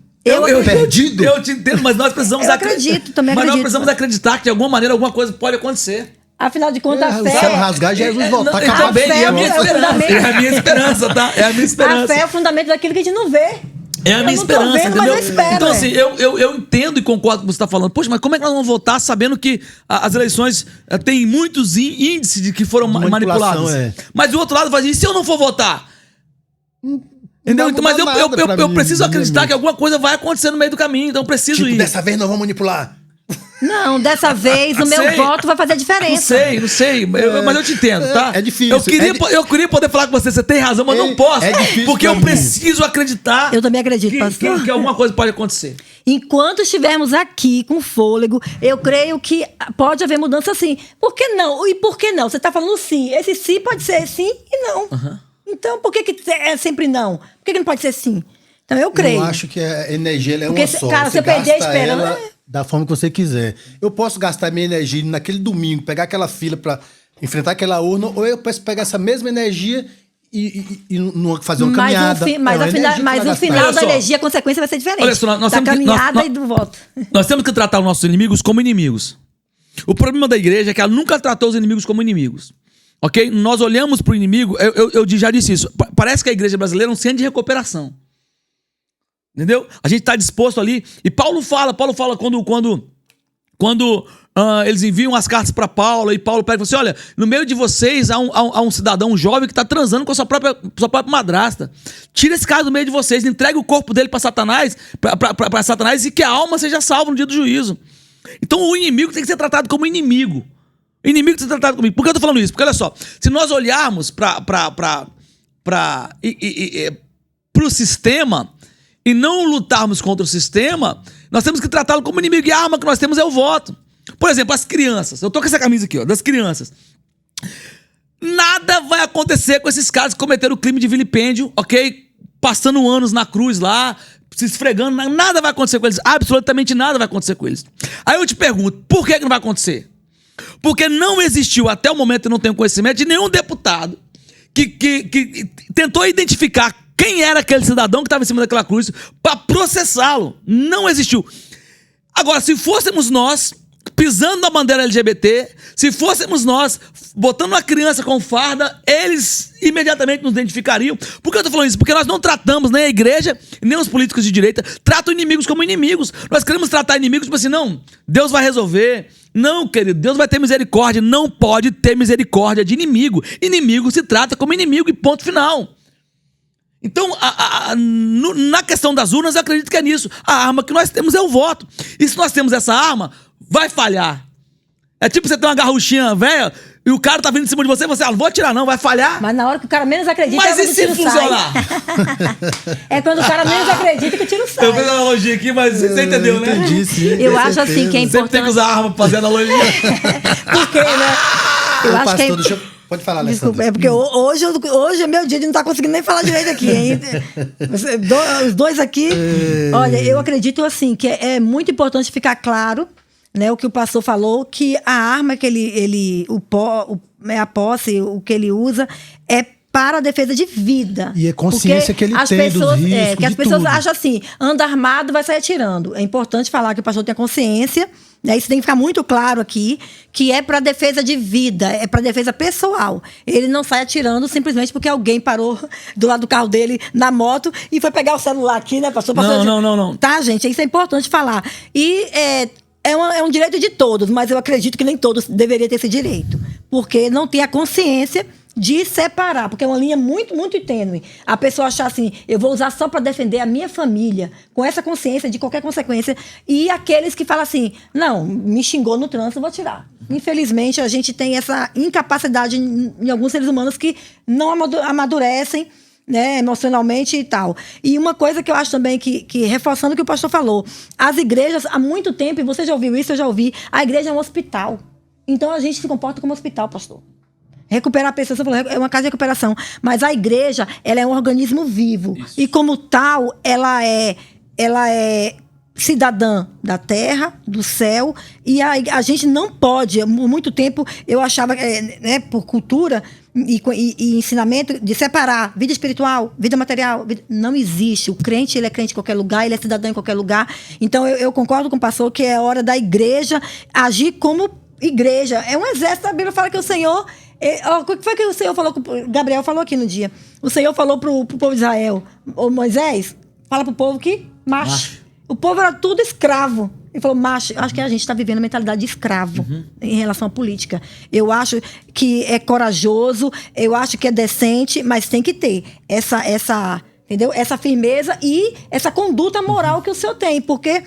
perdido? Eu te entendo, mas nós precisamos acredito, também mas acredito. nós precisamos acreditar que de alguma maneira alguma coisa pode acontecer. Afinal de contas, a fé... O céu rasgar, Jesus voltar. É a minha esperança. É a minha esperança, tá? É a minha esperança. A fé é o fundamento daquilo que a gente não vê. É a minha esperança, vendo, entendeu? Mas eu espero, então, assim, eu entendo e concordo com o que você está falando. Poxa, mas como é que nós vamos votar sabendo que as eleições têm muitos índices de que foram manipulados? Mas do outro lado vai dizer, e se eu não for votar? Entendeu? Então, mas eu preciso acreditar que alguma coisa vai acontecer no meio do caminho, então eu preciso ir. Dessa vez nós vamos manipular. Não, dessa vez o meu voto vai fazer a diferença. Não sei, mas eu te entendo, tá? É difícil. Eu queria poder falar com você tem razão, mas não posso. É difícil porque eu preciso acreditar. Eu também acredito, pastor. Que alguma coisa pode acontecer. Enquanto estivermos aqui com fôlego, eu creio que pode haver mudança sim. Por que não? E por que não? Você está falando sim. Esse sim pode ser sim e não. Então, por que é sempre não? Por que não pode ser sim? Então, eu creio. Eu acho que a energia é porque, uma só. Cara, você perder a esperança... Da forma que você quiser. Eu posso gastar minha energia naquele domingo, pegar aquela fila para enfrentar aquela urna, ou eu posso pegar essa mesma energia e fazer uma caminhada. Mas o final da energia, a consequência vai ser diferente. Olha só, da caminhada e do voto. Nós temos que tratar os nossos inimigos como inimigos. O problema da igreja é que ela nunca tratou os inimigos como inimigos. Ok? Nós olhamos para o inimigo, eu já disse isso, parece que a igreja brasileira é um centro de recuperação. Entendeu? A gente está disposto ali. E Paulo fala quando eles enviam as cartas para Paulo, e Paulo pega e fala assim: olha, no meio de vocês há um cidadão, um jovem que está transando com a sua própria madrasta. Tira esse cara do meio de vocês, entrega o corpo dele para Satanás, para Satanás, e que a alma seja salva no dia do juízo. Então o inimigo tem que ser tratado como inimigo. O inimigo tem que ser tratado como inimigo. Por que eu estou falando isso? Porque olha só, se nós olharmos para o sistema e não lutarmos contra o sistema, nós temos que tratá-lo como inimigo, e a arma que nós temos é o voto. Por exemplo, as crianças. Eu tô com essa camisa aqui, ó, das crianças. Nada vai acontecer com esses caras que cometeram o crime de vilipêndio, ok? Passando anos na cruz lá, se esfregando, nada vai acontecer com eles. Absolutamente nada vai acontecer com eles. Aí eu te pergunto, por que não vai acontecer? Porque não existiu, até o momento eu não tenho conhecimento de nenhum deputado que tentou identificar quem era aquele cidadão que estava em cima daquela cruz para processá-lo. Não existiu. Agora, se fôssemos nós pisando na bandeira LGBT, se fôssemos nós botando uma criança com farda, eles imediatamente nos identificariam. Por que eu tô falando isso? Porque nós não tratamos, nem a igreja, nem os políticos de direita, tratam inimigos como inimigos. Nós queremos tratar inimigos tipo assim, não, Deus vai resolver. Não, querido, Deus vai ter misericórdia. Não pode ter misericórdia de inimigo. Inimigo se trata como inimigo e ponto final. Então, na questão das urnas, eu acredito que é nisso. A arma que nós temos é o voto. E se nós temos essa arma, vai falhar. É tipo você ter uma garruchinha velha e o cara tá vindo em cima de você, você não vou atirar não, vai falhar. Mas na hora que o cara menos acredita, mas e se funcionar? É quando o cara menos acredita que o tiro sai. Eu fiz uma analogia aqui, mas você entendeu, né? Entendi, sim. Eu acho assim que é importante. Sempre tem que usar arma pra fazer analogia. Porque, né? Eu acho que Pode falar, Alessandra. Desculpa, é porque hoje é meu dia de não estar conseguindo nem falar direito aqui, hein? Os dois aqui. Olha, eu acredito assim que é muito importante ficar claro, né, o que o pastor falou, que a arma que a posse, o que ele usa, é para a defesa de vida. E a consciência que ele tem pessoas, dos riscos, que as de pessoas tudo. acham assim, anda armado, vai sair atirando. É importante falar que o pastor tenha consciência, né? Isso tem que ficar muito claro aqui, que é para defesa de vida, é para defesa pessoal. Ele não sai atirando simplesmente porque alguém parou do lado do carro dele na moto e foi pegar o celular aqui, né, pastor? Não. Tá, gente? Isso é importante falar. E é um direito de todos, mas eu acredito que nem todos deveriam ter esse direito. Porque não tem a consciência de separar, porque é uma linha muito, muito tênue. A pessoa achar assim, eu vou usar só para defender a minha família, com essa consciência de qualquer consequência, e aqueles que falam assim, não, me xingou no trânsito, eu vou tirar. Infelizmente, a gente tem essa incapacidade em alguns seres humanos que não amadurecem, né, emocionalmente e tal. E uma coisa que eu acho também, que reforçando o que o pastor falou, as igrejas, há muito tempo, e você já ouviu isso, eu já ouvi, a igreja é um hospital. Então, a gente se comporta como hospital, pastor. Recuperar pessoas, você falou, é uma casa de recuperação. Mas a igreja, ela é um organismo vivo. Isso. E como tal, ela é cidadã da terra, do céu. E a gente não pode, há muito tempo, eu achava, né, por cultura e ensinamento, de separar vida espiritual, vida material. Não existe. O crente, ele é crente em qualquer lugar, ele é cidadão em qualquer lugar. Então, eu concordo com o pastor que é hora da igreja agir como igreja. É um exército. A Bíblia fala que o Senhor... O que foi que o Senhor falou? Gabriel falou aqui no dia. O Senhor falou pro povo de Israel: ô Moisés, fala pro povo que marche. O povo era tudo escravo. Ele falou, marche. Acho que a gente está vivendo a mentalidade de escravo em relação à política. Eu acho que é corajoso, eu acho que é decente, mas tem que ter entendeu? Essa firmeza e essa conduta moral que o Senhor tem. Porque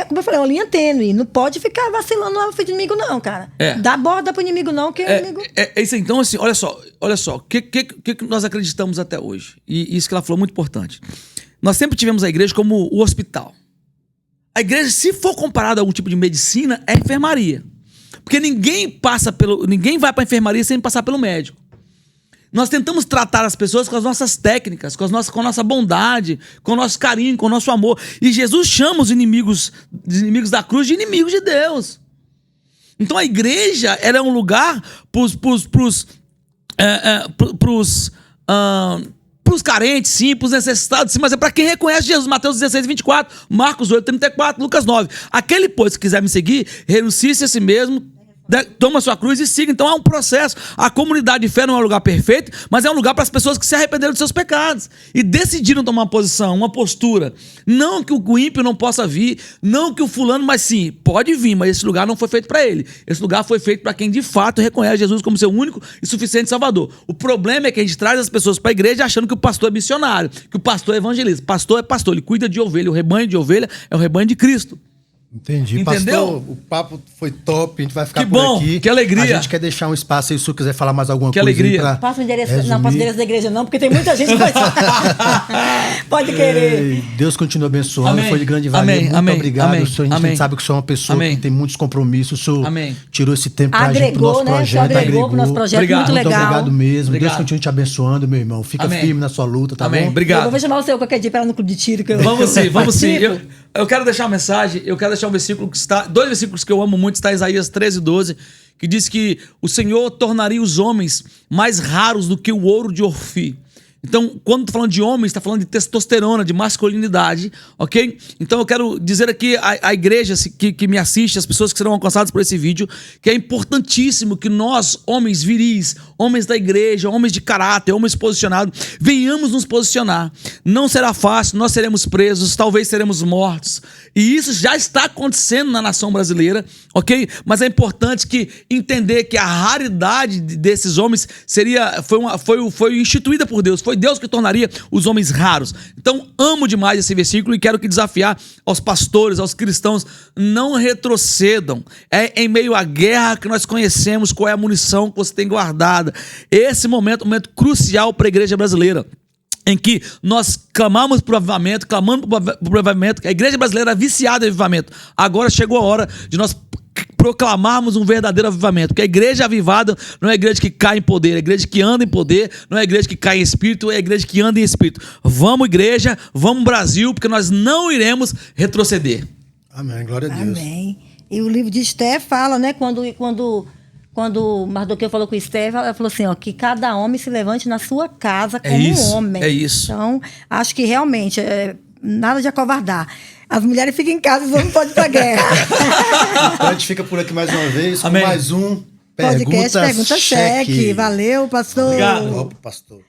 como eu falei, é uma linha tênue. Não pode ficar vacilando no inimigo, não, cara. Dá borda pro inimigo, não, que o inimigo... É isso aí. Então, assim, olha só. O que nós acreditamos até hoje? E isso que ela falou é muito importante. Nós sempre tivemos a igreja como o hospital. A igreja, se for comparada a algum tipo de medicina, é enfermaria. Porque ninguém vai pra enfermaria sem passar pelo médico. Nós tentamos tratar as pessoas com as nossas técnicas, com a nossa bondade, com o nosso carinho, com o nosso amor. E Jesus chama os inimigos da cruz de inimigos de Deus. Então a igreja, ela é um lugar pros carentes, sim, pros necessitados, sim, mas é para quem reconhece Jesus. Mateus 16, 24, Marcos 8, 34, Lucas 9. Aquele, pois, que quiser me seguir, renuncie-se a si mesmo, toma sua cruz e siga. Então é um processo. A comunidade de fé não é um lugar perfeito, mas é um lugar para as pessoas que se arrependeram dos seus pecados e decidiram tomar uma posição, uma postura. Não que o ímpio não possa vir, não que o fulano, mas sim, pode vir, mas esse lugar não foi feito para ele. Esse lugar foi feito para quem de fato reconhece Jesus como seu único e suficiente Salvador. O problema é que a gente traz as pessoas para a igreja achando que o pastor é missionário, que o pastor é evangelista. Pastor é pastor, ele cuida de ovelha. O rebanho de ovelha é o rebanho de Cristo. Entendi. Entendeu? Pastor, o papo foi top, a gente vai ficar que por bom, aqui. Que alegria. A gente quer deixar um espaço aí, se o senhor quiser falar mais alguma que coisa. Alegria. Pra passa o endereço, resumir. não, passa o endereço da igreja não, porque tem muita gente que pode querer. Deus continue abençoando, Amém. Foi de grande valia. Amém. Muito Amém. obrigado. Amém. O senhor, a gente sabe que o senhor é uma pessoa que tem muitos compromissos. O senhor tirou esse tempo pra gente, pro nosso projeto. Agregou pro nosso projeto, obrigado. muito legal. Muito obrigado mesmo. Obrigado. Deus continue te abençoando, meu irmão. Fica firme na sua luta, tá bom? Obrigado. Eu vou chamar o seu qualquer dia para no clube de tiro. Vamos sim. Eu quero deixar uma mensagem, eu quero deixar um versículo que está... 2 versículos que eu amo muito, está em Isaías 13, 12, que diz que o Senhor tornaria os homens mais raros do que o ouro de Orfi. Então, quando estou falando de homens, está falando de testosterona, de masculinidade, ok? Então eu quero dizer aqui à igreja que me assiste, as pessoas que serão alcançadas por esse vídeo, que é importantíssimo que nós, homens viris, homens da igreja, homens de caráter, homens posicionados, venhamos nos posicionar. Não será fácil, nós seremos presos, talvez seremos mortos. E isso já está acontecendo na nação brasileira, ok? Mas é importante que entender que a raridade desses homens foi instituída por Deus. Foi Deus que tornaria os homens raros. Então, amo demais esse versículo e quero que desafiar aos pastores, aos cristãos, não retrocedam. É em meio à guerra que nós conhecemos qual é a munição que você tem guardada. Esse momento é um momento crucial para a igreja brasileira, em que nós clamamos por avivamento, que a igreja brasileira é viciada em avivamento. Agora chegou a hora de nós proclamarmos um verdadeiro avivamento, porque a igreja avivada não é a igreja que cai em poder, é a igreja que anda em poder, não é a igreja que cai em espírito, é a igreja que anda em espírito. Vamos igreja, vamos Brasil, porque nós não iremos retroceder. Amém, glória a Deus. Amém. E o livro de Esté fala, né, quando quando Mardoqueu falou com Esther, ela falou assim, ó, que cada homem se levante na sua casa como homem. É isso. Então, acho que realmente, nada de acovardar. As mulheres ficam em casa e os homens podem ir pra guerra. Então a gente fica por aqui mais uma vez, Amém. com mais um Podcast Pergunta Cheque. Valeu, pastor. Obrigado. Opa, pastor.